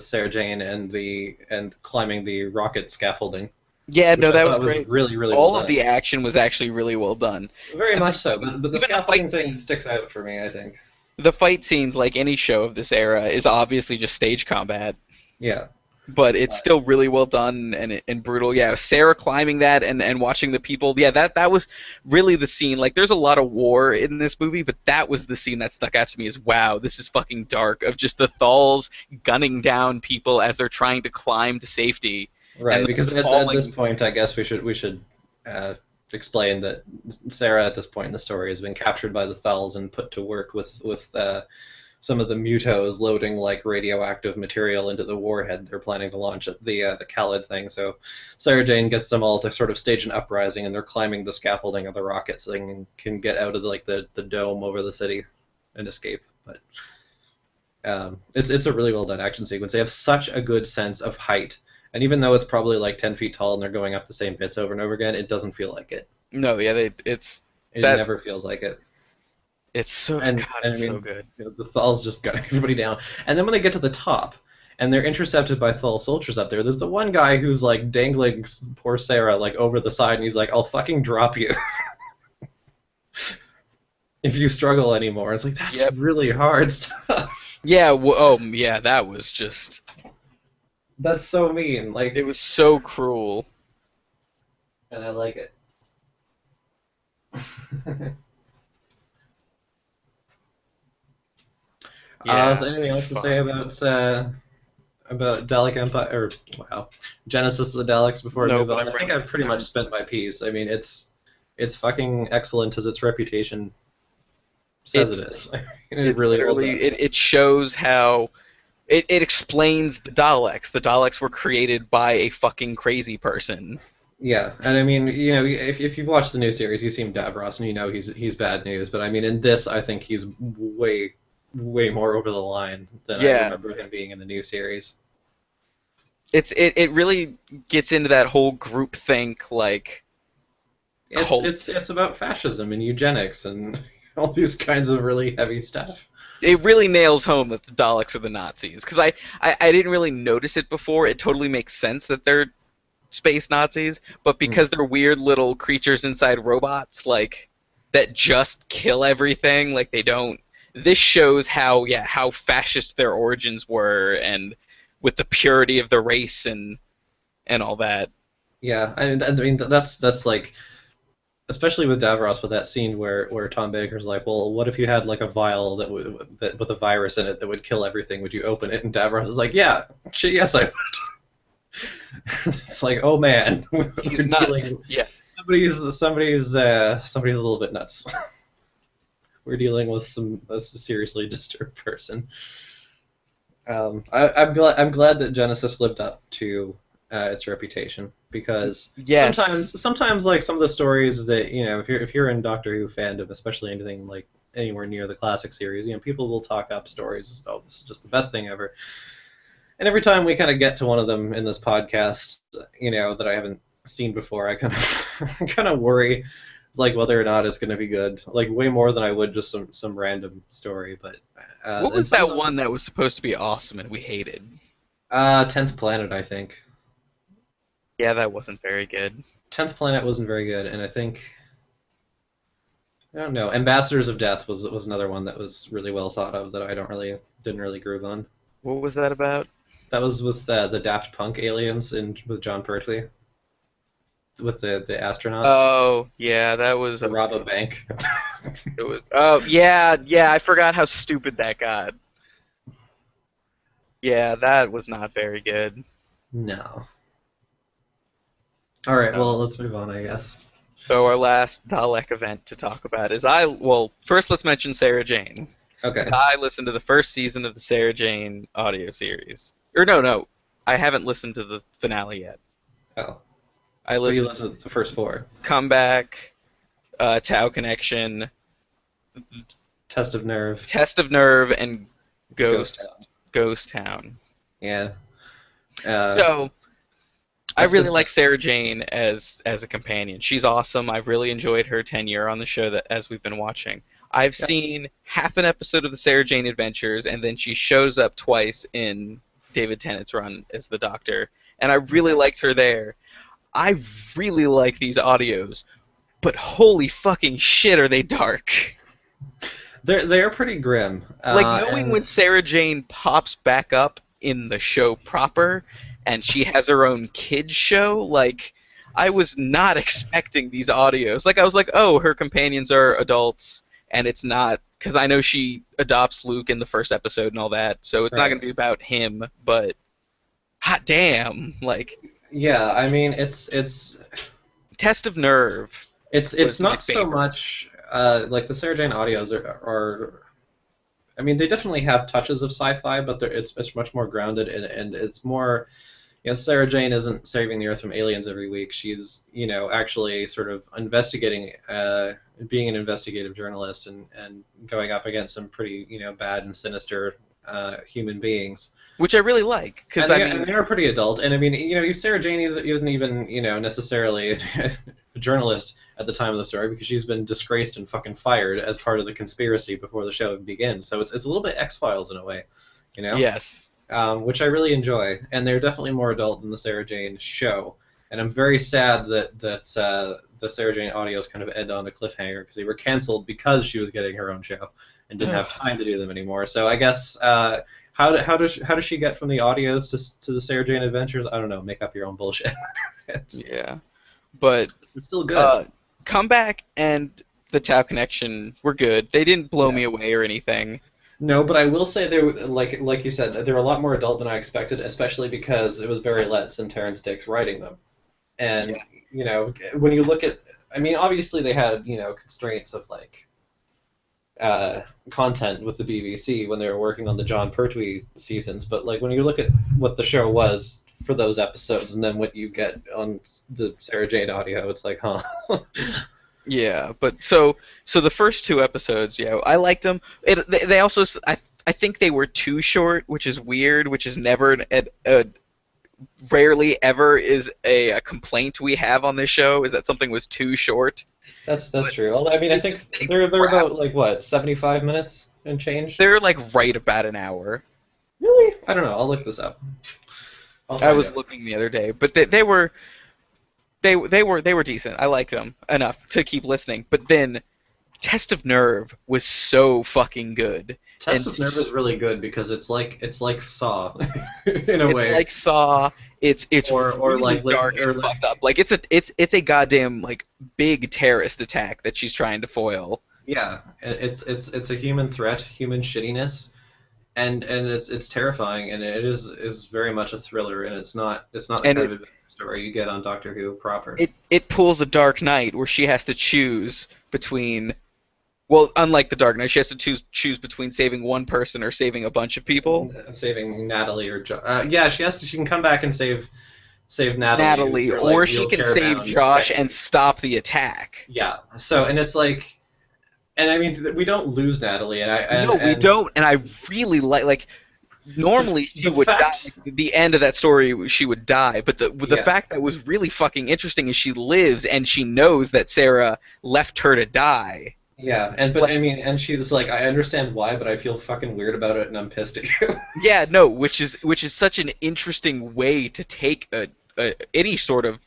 Sarah Jane and climbing the rocket scaffolding, Yeah, which no, I that was thought was great. really well All of done. the action was actually really well done. Very And much so, but the even the scaffolding fight thing scene, sticks out for me. I think. the fight scenes, like any show of this era, is obviously just stage combat, Yeah. but it's Uh, still really well done and brutal. Yeah, Sarah climbing that and watching the people. Yeah, that was really the scene. Like, there's a lot of war in this movie, but that was the scene that stuck out to me as wow, this is fucking dark. Of just the Thals gunning down people as they're trying to climb to safety and right, them because at this falling. point, I guess we should uh, explain that Sarah at this point in the story has been captured by the Thals and put to work with some of the Mutos loading like radioactive material into the warhead they're planning to launch at the Khalid thing. So Sarah Jane gets them all to sort of stage an uprising, and they're climbing the scaffolding of the rocket so they can get out of the dome over the city and escape. But it's a really well done action sequence. They have such a good sense of height, and even though it's probably like 10 feet tall and they're going up the same bits over and over again, it doesn't feel like it. No, yeah, It that never feels like it. It's so God, and I it's so mean, good. the Thal's just gunning everybody down. And then when they get to the top, and they're intercepted by Thal soldiers up there, there's the one guy who's like dangling poor Sarah like over the side, and he's like, "I'll fucking drop you if you struggle anymore." It's like that's Yep. really hard stuff. Yeah. Yeah. That was just. That's so mean. It was so cruel. And I like it. Yeah. So anything else to say Fun. about Dalek Empire or wow, Genesis of the Daleks before we No, move but on? I'm I think writing I've it pretty much down. spent my piece. I mean, it's fucking excellent as its reputation says It it is. It it really holds literally up. it shows how it explains the Daleks. The Daleks were created by a fucking crazy person. Yeah, and I mean, if you've watched the new series, you've seen Davros, and you know he's bad news. But I mean, in this, I think he's way more over the line than I Yeah. remember him being in the new series. It really gets into that whole group think like cult. It's about fascism and eugenics and all these kinds of really heavy stuff. It really nails home that the Daleks are the Nazis because I didn't really notice it before. It totally makes sense that they're space Nazis, but Mm. because they're weird little creatures inside robots, like that just kill everything, like they don't. This shows how fascist their origins were, and with the purity of the race and all that. Yeah, I mean that's like especially with Davros with that scene where Tom Baker's like, well, what if you had like a vial that with a virus in it that would kill everything? Would you open it? And Davros is like, yeah, yes, I would. It's like, oh man, we're He's nuts. dealing. Yeah. Somebody's a little bit nuts. We're dealing with a seriously disturbed person. I'm glad that Genesis lived up to its reputation because Yes. sometimes like some of the stories that if you're in Doctor Who fandom, especially anything like anywhere near the classic series, people will talk up stories as oh, this is just the best thing ever. And every time we kind of get to one of them in this podcast, that I haven't seen before, I kind of kind of worry like whether or not it's going to be good, like way more than I would just some random story. But What and was some of that them, one that was supposed to be awesome and we hated? 10th Planet, I think. Yeah, that wasn't very good. 10th Planet wasn't very good, and I think I don't know. Ambassadors of Death was another one that was really well thought of that I don't really didn't really groove on. What was that about? That was with the Daft Punk aliens in with John Pertwee with the astronauts. Oh, yeah, that was The rob a okay. bank. It was. Oh, yeah, yeah. I forgot how stupid that got. Yeah, that was not very good. No. All right. Uh, Well, let's move on, I guess. so our last Dalek event to talk about is well, first let's mention Sarah Jane because Okay. I listened to the first season of the Sarah Jane audio series. Or no, I haven't listened to the finale yet. Oh, I but you listened listened to the first four. Comeback, Tau Connection, Test of Nerve, Test of Nerve, and Ghost Ghost Town. Ghost Town. Yeah. Uh, So I that's really good like stuff. Sarah Jane as a companion. She's awesome. I've really enjoyed her tenure on the show that as we've been watching. I've Yeah. seen half an episode of the Sarah Jane Adventures, and then she shows up twice in David Tennant's run as the Doctor, and I really liked her there. I really like these audios, but holy fucking shit, are they dark! They're pretty grim. Like knowing And when Sarah Jane pops back up in the show proper and she has her own kids show, like I was not expecting these audios. Like I was like, "Oh, her companions are adults and it's not cuz I know she adopts Luke in the first episode and all that. So it's not going right. to be about him, but hot damn, like Yeah. I mean, Test of Nerve it's was my not so favorite. much like the Sarah Jane audios are. I mean, they definitely have touches of sci-fi, but it's much more grounded and it's more. Sarah Jane isn't saving the Earth from aliens every week. She's actually sort of investigating, being an investigative journalist and going up against some pretty bad and sinister human beings. which I really like because I And mean, they are pretty adult. And I mean, Sarah Jane isn't even, necessarily a journalist at the time of the story because she's been disgraced and fucking fired as part of the conspiracy before the show begins. So it's a little bit X-Files in a way, you know, yes, which I really enjoy. And they're definitely more adult than the Sarah Jane show. And I'm very sad that the Sarah Jane audios kind of end on a cliffhanger because they were canceled because she was getting her own show and didn't have time to do them anymore. So I guess how does she get from the audios to the Sarah Jane Adventures? I don't know. Make up your own bullshit. it's, yeah, but it's still good. uh, Comeback and the Tau Connection were good. They didn't blow Yeah. me away or anything. No, but I will say they were like you said they're a lot more adult than I expected, especially because it was Barry Letts and Terrence Dicks writing them. And Yeah, when you look at, I mean, obviously they had constraints of like content with the BBC when they were working on the John Pertwee seasons, but like when you look at what the show was for those episodes and then what you get on the Sarah Jane audio, it's like, huh? yeah, but so the first two episodes, yeah, I liked them. They also I think they were too short, which is weird, which is never rarely ever is a complaint we have on this show is that something was too short. That's true. Well, I mean, I think They they're about like what 75 minutes and change. They're like right about an hour. Really? I don't know. I'll look this up. I'll I find was it. looking the other day, but they were decent. I liked them enough to keep listening. But then Test of Nerve was so fucking good, and Test of Nerve is really good because it's like Saw in a it's way, like Saw. It's or really dark or and fucked up. Like it's a goddamn like big terrorist attack that she's trying to foil. yeah, it's a human threat, human shittiness, and it's terrifying, and it is very much a thriller, and it's not the And kind of adventure story you get on Doctor Who proper. it pulls a Dark Knight where she has to choose between. Well, unlike the Dark Knight, she has to choose between saving one person or saving a bunch of people. Saving Natalie or yeah, she can come back and save Natalie, Natalie, who's like or she can wheelchair save bound Josh and technically. stop the attack. Yeah. So and it's like, and I mean we don't lose Natalie, and I No, we and don't, and I really like. Normally she the would die. facts. At the end of that story, she would die. But the Yeah. fact that was really fucking interesting is she lives and she knows that Sarah left her to die. Yeah, and but Like, I mean, and she's like, I understand why, but I feel fucking weird about it, and I'm pissed at you. yeah, no, which is such an interesting way to take any sort of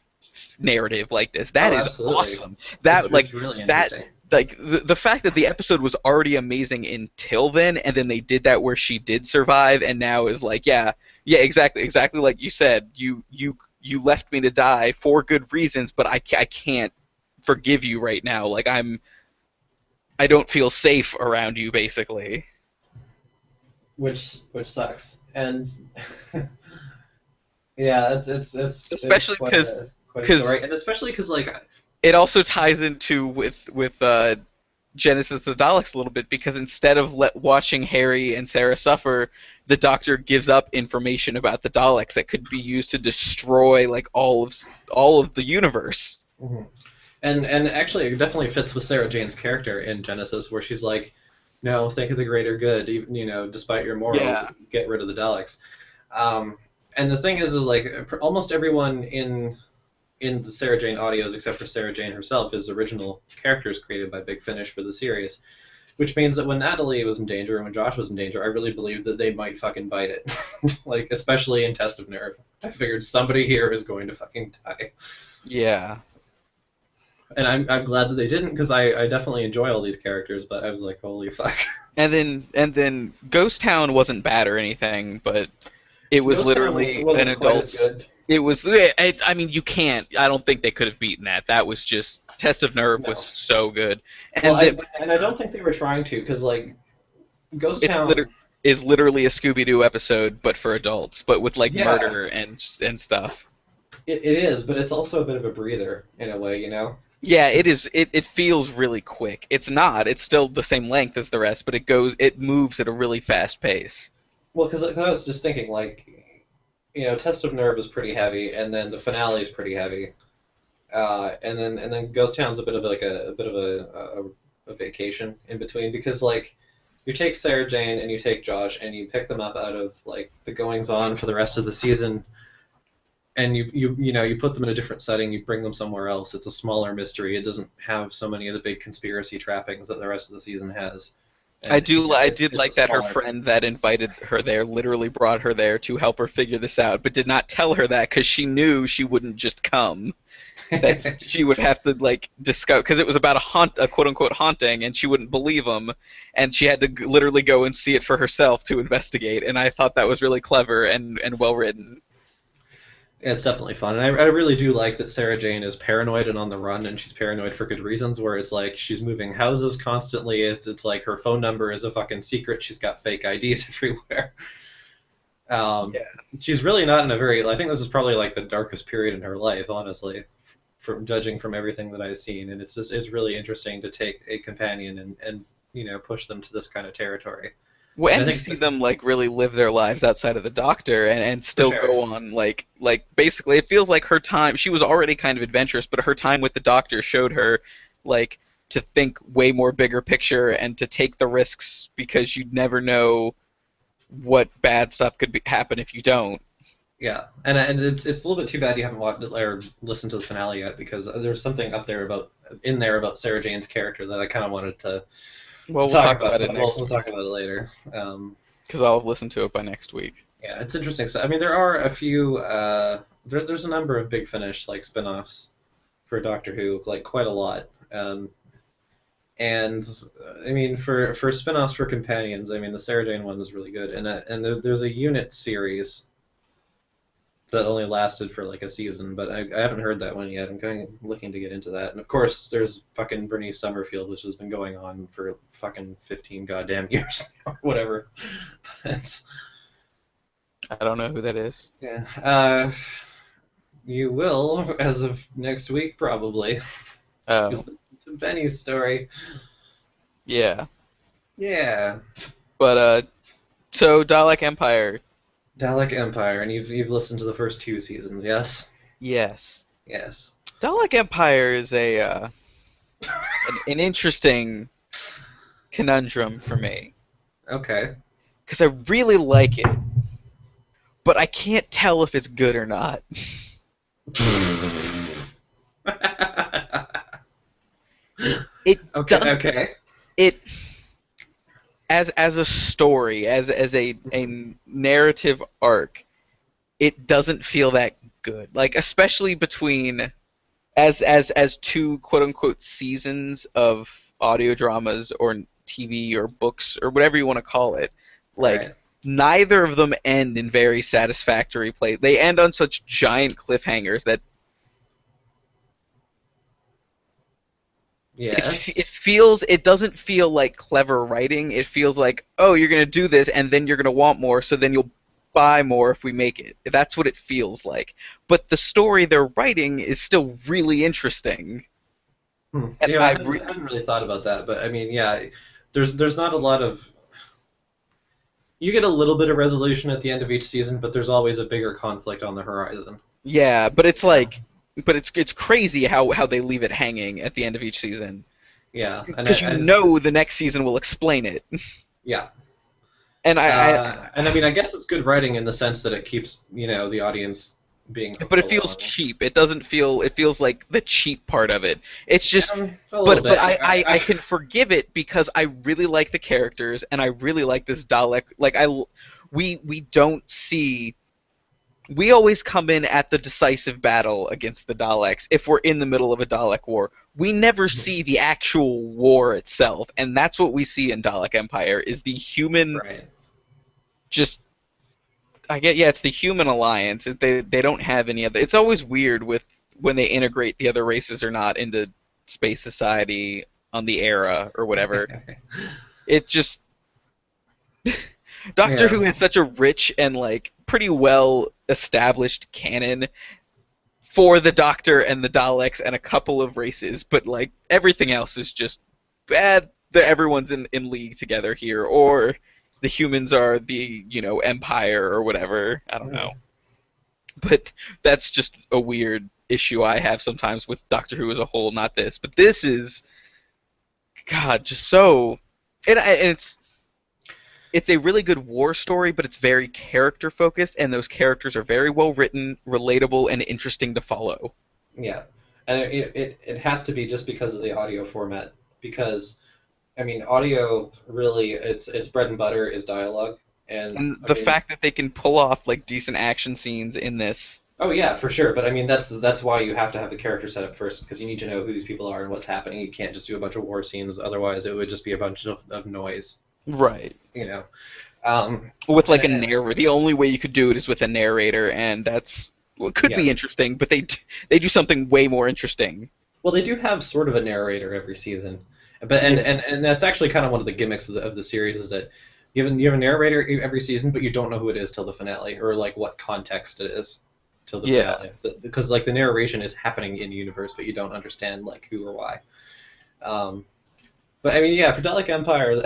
narrative like this. That Oh, is absolutely. awesome. That like It's really that interesting. like the fact that the episode was already amazing until then, and then they did that where she did survive, and now is like, yeah, exactly like you said. You left me to die for good reasons, but I can't forgive you right now. Like I don't feel safe around you, basically. Which sucks. And yeah, it's Especially quite a because story, and especially because like it also ties into with Genesis of the Daleks a little bit because instead of watching Harry and Sarah suffer, the Doctor gives up information about the Daleks that could be used to destroy like all of the universe. mhm. And actually, it definitely fits with Sarah Jane's character in Genesis, where she's like, "No, think of the greater good. Even, despite your morals, Yeah. get rid of the Daleks." And the thing is like almost everyone in the Sarah Jane audios, except for Sarah Jane herself, is original characters created by Big Finish for the series. Which means that when Natalie was in danger and when Josh was in danger, I really believed that they might fucking bite it. Like, especially in Test of Nerve. I figured somebody here is going to fucking die. Yeah. And I'm glad that they didn't, because I definitely enjoy all these characters, but I was like, holy fuck. And then Ghost Town wasn't bad or anything, but it was Ghost Town literally an wasn't quite as adult. good. It was. I mean, you can't. I don't think they could have beaten that. That was just Test of Nerve was No. so good, Well, and the, I don't think they were trying to, because, like, Ghost it's Town... is literally a Scooby Doo episode, but for adults, but with like Yeah. murder and stuff. It is, but it's also a bit of a breather, in a way, Yeah, it is. It feels really quick. It's not. It's still the same length as the rest, but it moves at a really fast pace. Well, because I was just thinking, like, Test of Nerve is pretty heavy, and then the finale is pretty heavy, and then Ghost Town's a bit of like a bit of a vacation in between, because like you take Sarah Jane and you take Josh and you pick them up out of like the goings on for the rest of the season, and you put them in a different setting. You bring them somewhere else. It's a smaller mystery. It doesn't have so many of the big conspiracy trappings that the rest of the season has. And I it's did it's a like that her smaller. friend that invited her there literally brought her there to help her figure this out, but did not tell her that because she knew she wouldn't just come. That she would have to like discover because it was about a quote unquote haunting, and she wouldn't believe him, and she had to literally go and see it for herself to investigate. And I thought that was really clever and well written. It's definitely fun, and I really do like that Sarah Jane is paranoid and on the run, and she's paranoid for good reasons. Where it's like she's moving houses constantly. It's like her phone number is a fucking secret. She's got fake IDs everywhere. Um, Yeah. she's really not in a very. I think this is probably like the darkest period in her life, honestly, from judging from everything that I've seen. And it's really interesting to take a companion and push them to this kind of territory. Well, And I and to think see them like really live their lives outside of the Doctor and for still sure. go on like basically it feels like her time she was already kind of adventurous, but her time with the Doctor showed her like to think way more bigger picture and to take the risks because you'd never know what bad stuff happen if you don't. Yeah, and it's a little bit too bad you haven't watched or listened to the finale yet because there's something up there about in there about Sarah Jane's character that I kind of wanted to Well, we'll talk talk about, about it but we'll next we'll week talk about it later. because I'll listen to it by next week. Yeah, it's interesting. So I mean, there are a few. There's a number of Big Finish like spin-offs for Doctor Who, like quite a lot. And I mean, for spin-offs for companions, I mean, the Sarah Jane one is really good, and there's a unit series that only lasted for like a season, but I haven't heard that one yet. I'm kind of looking to get into that. And of course, there's fucking Bernice Summerfield, which has been going on for fucking 15 goddamn years now, or whatever. It's, I don't know who that is. yeah. You will, as of next week, probably. You Oh, listen to Benny's story. yeah. Yeah. But so Dalek Empire, Dalek Empire, and you've listened to the first two seasons, yes? yes. Yes. Dalek Empire is a an interesting conundrum for me Okay. because I really like it, but I can't tell if it's good or not. It Okay, does okay. it as a story, as a narrative arc. It doesn't feel that good. Like especially between as two quote unquote seasons of audio dramas or TV or books or whatever you want to call it. Like Right. neither of them end in very satisfactory play. They end on such giant cliffhangers that Yes. it doesn't feel like clever writing. It feels like, oh, you're gonna do this and then you're gonna want more, so then you'll buy more if we make it. That's what it feels like. But the story they're writing is still really interesting. And Yeah, I hadn't really thought about that, but I mean, yeah, there's not a lot of. You get a little bit of resolution at the end of each season, but there's always a bigger conflict on the horizon. yeah, but it's Yeah. like but it's crazy how they leave it hanging at the end of each season Yeah, because you know the next season will explain it. yeah, And and I mean, I guess it's good writing in the sense that it keeps the audience being but hooked it feels along. cheap. It doesn't feel. It feels like the cheap part of it. It's just. A little But bit. I can forgive it because I really like the characters and I really like this Dalek. Like we don't see. We always come in at the decisive battle against the Daleks if we're in the middle of a Dalek war. We never see the actual war itself, and that's what we see in Dalek Empire is the human Right. just I get yeah, it's the human alliance. They don't have any other. It's always weird with when they integrate the other races or not into space society on the era or whatever. It just Doctor Yeah. Who has such a rich and like pretty well established canon for the Doctor and the Daleks and a couple of races, but like everything else is just bad. Everyone's in league together here, or the humans are the Empire or whatever. I don't know, but that's just a weird issue I have sometimes with Doctor Who as a whole. Not this, but this is God, just so and it's. it's a really good war story, but it's very character focused, and those characters are very well written, relatable, and interesting to follow. Yeah, and it has to be just because of the audio format. Because I mean, audio really its bread and butter is dialogue, and And I the mean, fact that they can pull off like decent action scenes in this. oh yeah, for sure. But I mean, that's why you have to have the character set up first because you need to know who these people are and what's happening. You can't just do a bunch of war scenes, otherwise it would just be a bunch of noise. Right. You know. Um, With and, like a and narrator. The only way you could do it is with a narrator, and that's well, could yeah. be interesting, but they do something way more interesting. Well, they do have sort of a narrator every season, but Yeah. and that's actually kind of one of the gimmicks of the series is that you have a narrator every season, but you don't know who it is till the finale or like what context it is till the Yeah. finale because like the narration is happening in universe, but you don't understand like who or why. Um, but I mean, yeah, for Dalek Empire,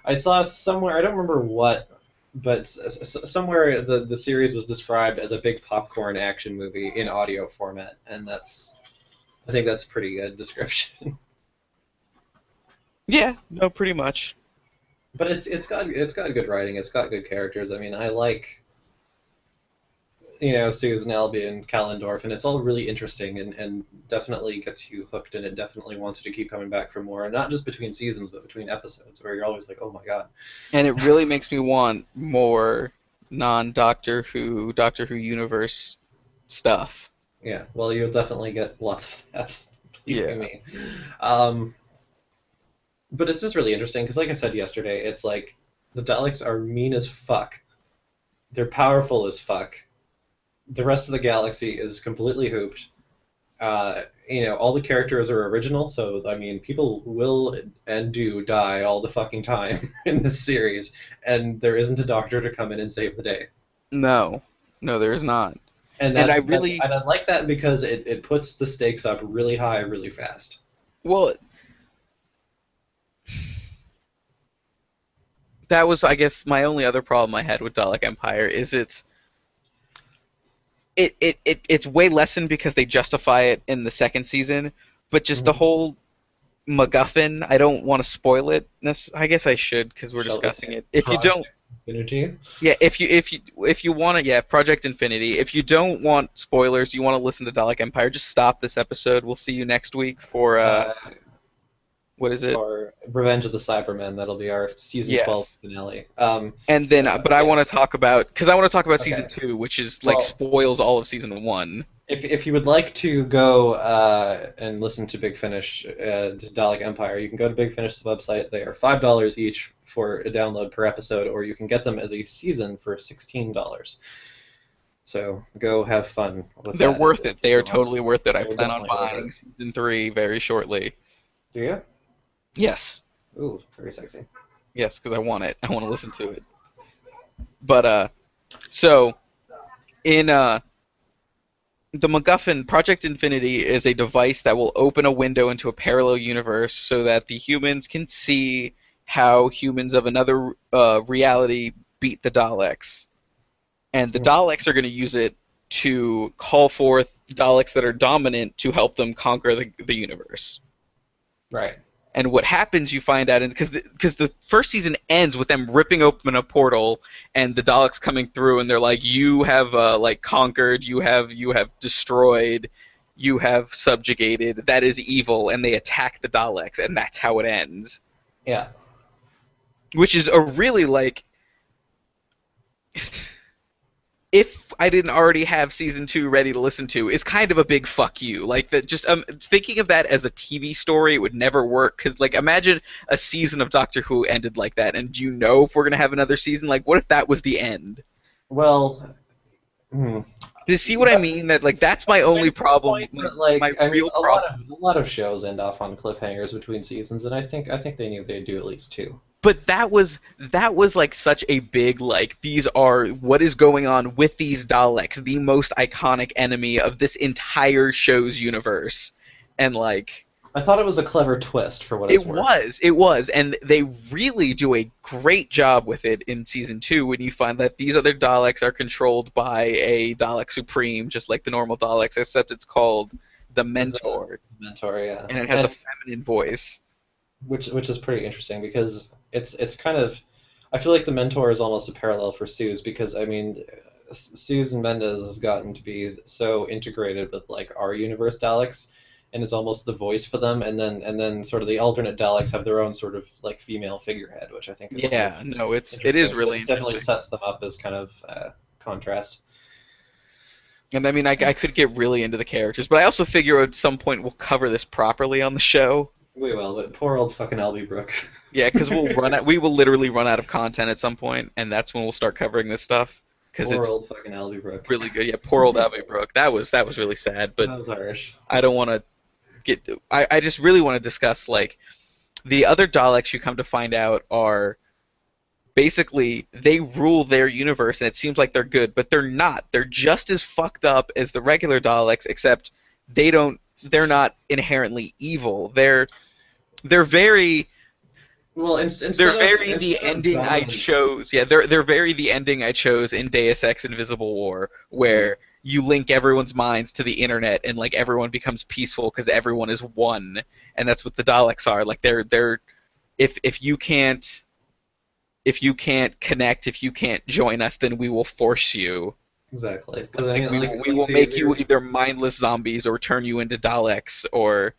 I saw somewhere I don't remember what, but somewhere the series was described as a big popcorn action movie in audio format, and that's I think that's a pretty good description. Yeah, no, pretty much. But it's got good writing. It's got good characters. I mean, I like Susan Alby and Kalendorf, and it's all really interesting and definitely gets you hooked, and it definitely wants you to keep coming back for more, and not just between seasons, but between episodes, where you're always like, oh my god. And it really makes me want more Doctor Who universe stuff. Yeah, well, you'll definitely get lots of that. Believe Yeah. me. Um, but it's just really interesting because, like I said yesterday, it's like the Daleks are mean as fuck. They're powerful as fuck. The rest of the galaxy is completely hooped. All the characters are original, so I mean, people will and do die all the fucking time in this series, and there isn't a doctor to come in and save the day. No. No, there is not. And And I that's really and I like that because it puts the stakes up really high, really fast. well that was I guess my only other problem I had with Dalek Empire is it's way lessened because they justify it in the second season, but just the Mhm. whole MacGuffin, I don't want to spoil it. I guess I should because we're Shall we discussing say it. If you don't, Project Infinity? yeah, if you want it, yeah, Project Infinity. If you don't want spoilers, you want to listen to Dalek Empire, just stop this episode. We'll see you next week for Uh, what is it? for Revenge of the Cybermen. That'll be our season 12 Yes. finale. And then, but I want to Yes. talk about because I want to talk about season Okay. two, which is like Well, spoils all of season one. if you would like to go and listen to Big Finish to Dalek Empire, you can go to Big Finish's website. They are $5 each for a download per episode, or you can get them as a season for $16. So go have fun with They're that worth it. if They are you want. totally worth it. I They're plan on definitely worth buying it. season three very shortly. Do you? Yes, Ooh, very sexy. yes, because I want it. I want to listen to it. But so in the MacGuffin, Project Infinity is a device that will open a window into a parallel universe so that the humans can see how humans of another reality beat the Daleks. And the Mhm. Daleks are going to use it to call forth Daleks that are dominant to help them conquer the universe. Right. And what happens, you find out, because the first season ends with them ripping open a portal and the Daleks coming through, and they're like, "You have like conquered, you have destroyed, you have subjugated. That is evil," and they attack the Daleks, and that's how it ends. Yeah. Which is a really like if I didn't already have season two ready to listen to, is kind of a big fuck you. Like that, just thinking of that as a TV story, it would never work. Because like, imagine a season of Doctor Who ended like that, and do you know if we're gonna have another season? Like, what if that was the end? Well, hmm. Do you see what I That's mean? That like, that's my I only mean, to a problem. point, My but like my I mean, real problem. a lot of shows end off on cliffhangers between seasons, and I think they knew they'd do at least two. But that was like such a big like these are what is going on with these Daleks, the most iconic enemy of this entire show's universe, and like I thought it was a clever twist for what it's it worth. was, it was, and they really do a great job with it in season two when you find that these other Daleks are controlled by a Dalek Supreme, just like the normal Daleks, except it's called the The Mentor, mentor, yeah, and it has a and feminine voice. which is pretty interesting because it's kind of I feel like the Mentor is almost a parallel for Suze because I mean, Susan Mendez has gotten to be so integrated with like our universe Daleks, and is almost the voice for them. And then sort of the alternate Daleks have their own sort of like female figurehead, which I think is kind of Yeah, no, it interesting. is It really definitely interesting. sets them up as kind of contrast. And I mean, I could get really into the characters, but I also figure at some point we'll cover this properly on the show. We will, but poor old fucking Albie Brooke. Yeah, because we will literally run out of content at some point, and that's when we'll start covering this stuff. Because Poor it's old fucking Albie Brooke. really good. Yeah, poor old Abby Brooke. That was really sad. But That was Irish. I don't want to get. I just really want to discuss like the other Daleks. You come to find out are basically they rule their universe, and it seems like they're good, but they're not. They're just as fucked up as the regular Daleks, except they don't. They're not inherently evil. They're very Well, they're very the instead of ending I balance, chose. Yeah, they're very the ending I chose in Deus Ex Invisible War, where you link everyone's minds to the internet and like everyone becomes peaceful because everyone is one, and that's what the Daleks are. Like they're if you can't connect, if you can't join us, then we will force you. exactly. Because I Like mean, we will make you either mindless zombies or turn you into Daleks or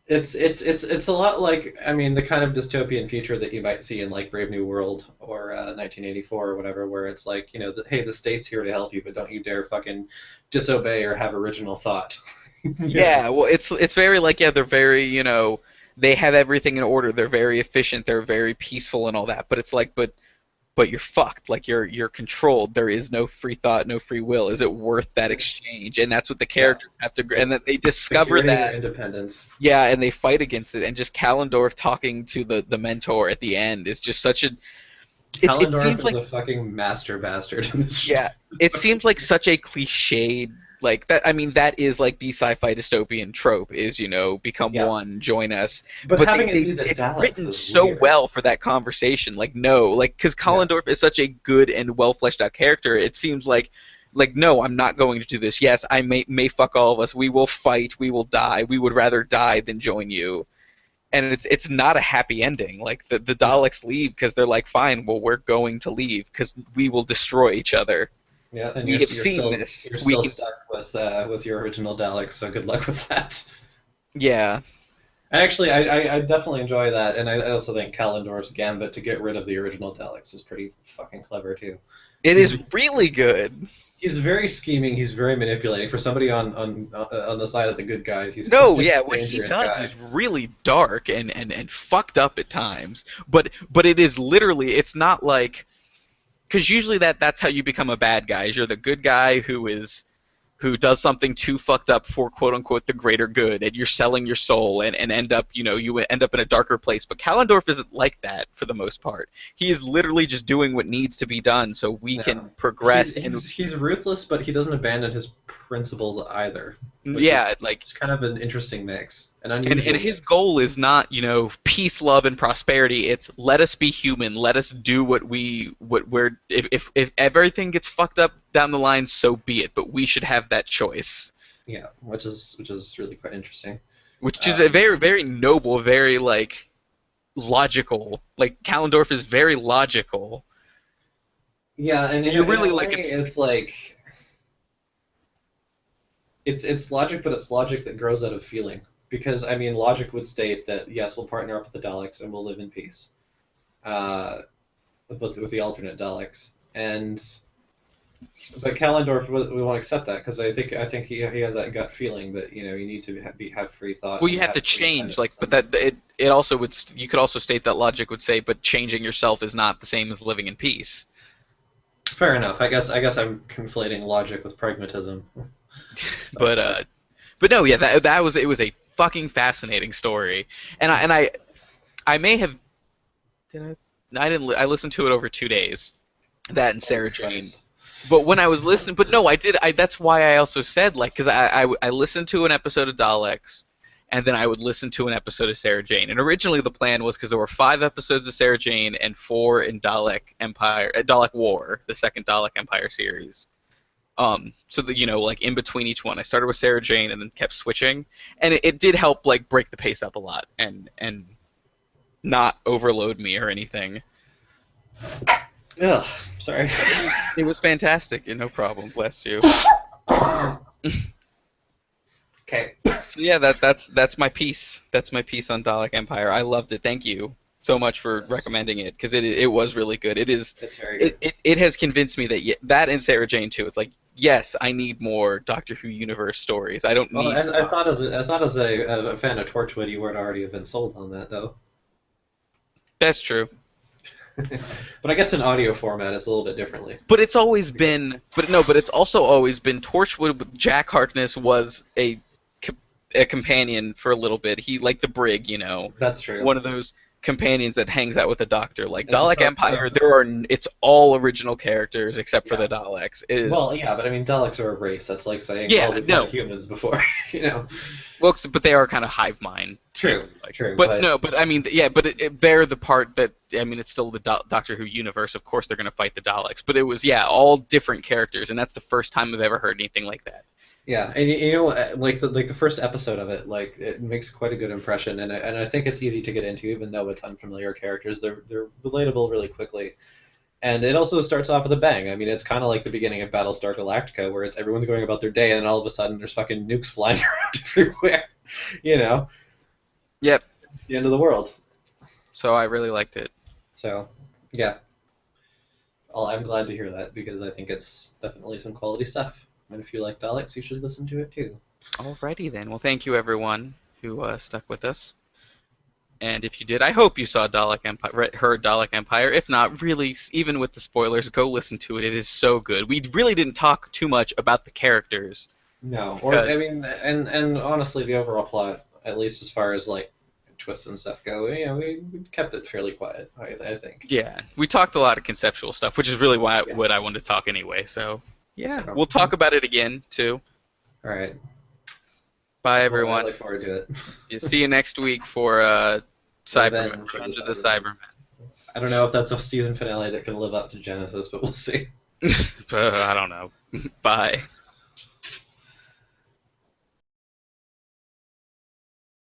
it's a lot like I mean the kind of dystopian future that you might see in like Brave New World or 1984 or whatever, where it's like hey, the state's here to help you, but don't you dare fucking disobey or have original thought. You know? yeah, well, it's very like yeah, they're very they have everything in order. They're very efficient. They're very peaceful and all that. But it's like but you're fucked. Like you're controlled. There is no free thought, no free will. Is it worth that It's exchange? And that's what the yeah, characters have to. And then it's they discover security or that. independence. Yeah, and they fight against it. And just Kalendorf talking to the mentor at the end is just such a. It Kalendorf seems is like a fucking master bastard in this show. yeah, it seems like such a cliched like that. I mean, that is like the sci-fi dystopian trope is become Yeah, one, join us. but But having it be the it's Daleks written is so weird. well for that conversation. Like no, like because Yeah. Collendorf is such a good and well fleshed out character. It seems like no, I'm not going to do this. Yes, I may fuck all of us. We will fight. We will die. We would rather die than join you. And it's not a happy ending. Like the No. Daleks leave because they're like, fine, well we're going to leave because we will destroy each other. Yeah, and We have seen this. you're We still can, stuck with your original Daleks, so good luck with that. yeah. And actually, I definitely enjoy that, and I also think Kalendor's gambit to get rid of the original Daleks is pretty fucking clever too. It He's is really good. he's very scheming. He's very manipulating. For somebody on the side of the good guys, he's No, just yeah, a what he dangerous does guy. is really dark and fucked up at times. But it is literally it's not like because usually that's how you become a bad guy. Is you're the good guy who does something too fucked up for quote unquote the greater good, and you're selling your soul and end up you end up in a darker place. But Kalendorf isn't like that for the most part. He is literally just doing what needs to be done so we No, can progress and he's ruthless, but he doesn't abandon his principles either, which is yeah, like it's kind of an interesting mix, an and unusual his mix. goal is not peace, love, and prosperity. It's let us be human. Let us do what we're if everything gets fucked up down the line, so be it. But we should have that choice, Yeah, which is really quite interesting. which is a Um, very very noble, very like logical. Like Kalendorf is very logical, yeah, and and you're in really a way, like it's it's like it's logic, but it's logic that grows out of feeling. Because I mean, logic would state that yes, we'll partner up with the Daleks and we'll live in peace, uh, with the alternate Daleks, and but Kalendorf we won't accept that because I think he has that gut feeling that you need to have free thought well, and you have have to free change. Like, independence but and it also would you could also state that logic would say, but changing yourself is not the same as living in peace. fair enough. I guess I'm conflating logic with pragmatism. But But but no, yeah, that was it was a fucking fascinating story, and I may have did I didn't I listened to it over 2 days, that and oh Sarah Jane. Christ. But when I was listening, but no, I did. That's why I also said like because I listened to an episode of Daleks, and then I would listen to an episode of Sarah Jane. And originally the plan was because there were 5 episodes of Sarah Jane and 4 in Dalek Empire, Dalek War, the second Dalek Empire series. So that like in between each one, I started with Sarah Jane and then kept switching, and it did help like break the pace up a lot and not overload me or anything. Ugh, sorry. It was fantastic. No problem. Bless you. Okay. So yeah, that's my piece. That's my piece on Dalek Empire. I loved it. Thank you so much for Yes, recommending it because it was really good. It is it's very good. it has convinced me that that and Sarah Jane too. It's like yes, I need more Doctor Who universe stories. I don't Well, need I thought as a fan of Torchwood, you would already have been sold on that though. that's true. But I guess in audio format, it's a little bit differently But it's always because been, but no, but it's also always been Torchwood. Jack Harkness was co- a companion for a little bit. He like the Brig, that's true. one of those companions that hangs out with the Doctor. Like And Dalek so, Empire, it's all original characters except for yeah. the Daleks. It is Well, yeah, but I mean, Daleks are a race. That's like saying, oh, yeah, we've had no, humans before, you know. well, but they are kind of hive mind True, too. Like, true, but but no, but I mean, yeah, but they're the part that I mean, it's still the Doctor Who universe. Of course, they're gonna fight the Daleks, but it was yeah, all different characters, and that's the first time I've ever heard anything like that. yeah, and you know, like the first episode of it, like it makes quite a good impression, and I think it's easy to get into, even though it's unfamiliar characters. They're relatable really quickly, and it also starts off with a bang. I mean, it's kind of like the beginning of Battlestar Galactica, where it's everyone's going about their day, and then all of a sudden there's fucking nukes flying around everywhere, you know, Yep. the end of the world. So I really liked it. So, yeah, I'm glad to hear that because I think it's definitely some quality stuff. And if you like Daleks, you should listen to it too. Alrighty then. Well, thank you everyone who stuck with us. And if you did, I hope you saw Dalek Empire, heard Dalek Empire. If not, really, even with the spoilers, go listen to it. It is so good. We really didn't talk too much about the characters No, or I because, mean, and honestly, the overall plot, at least as far as like twists and stuff go, we kept it fairly quiet. I think. yeah, we talked a lot of conceptual stuff, which is really why Yeah. what I wanted to talk anyway. So yeah, So, we'll talk about it again too. all right. Bye Well, I everyone. look forward to it. See you next week for Cybermen, Revenge of the Revenge of the Cybermen. Cybermen. I don't know if that's a season finale that can live up to Genesis, but we'll see. I don't know. Bye.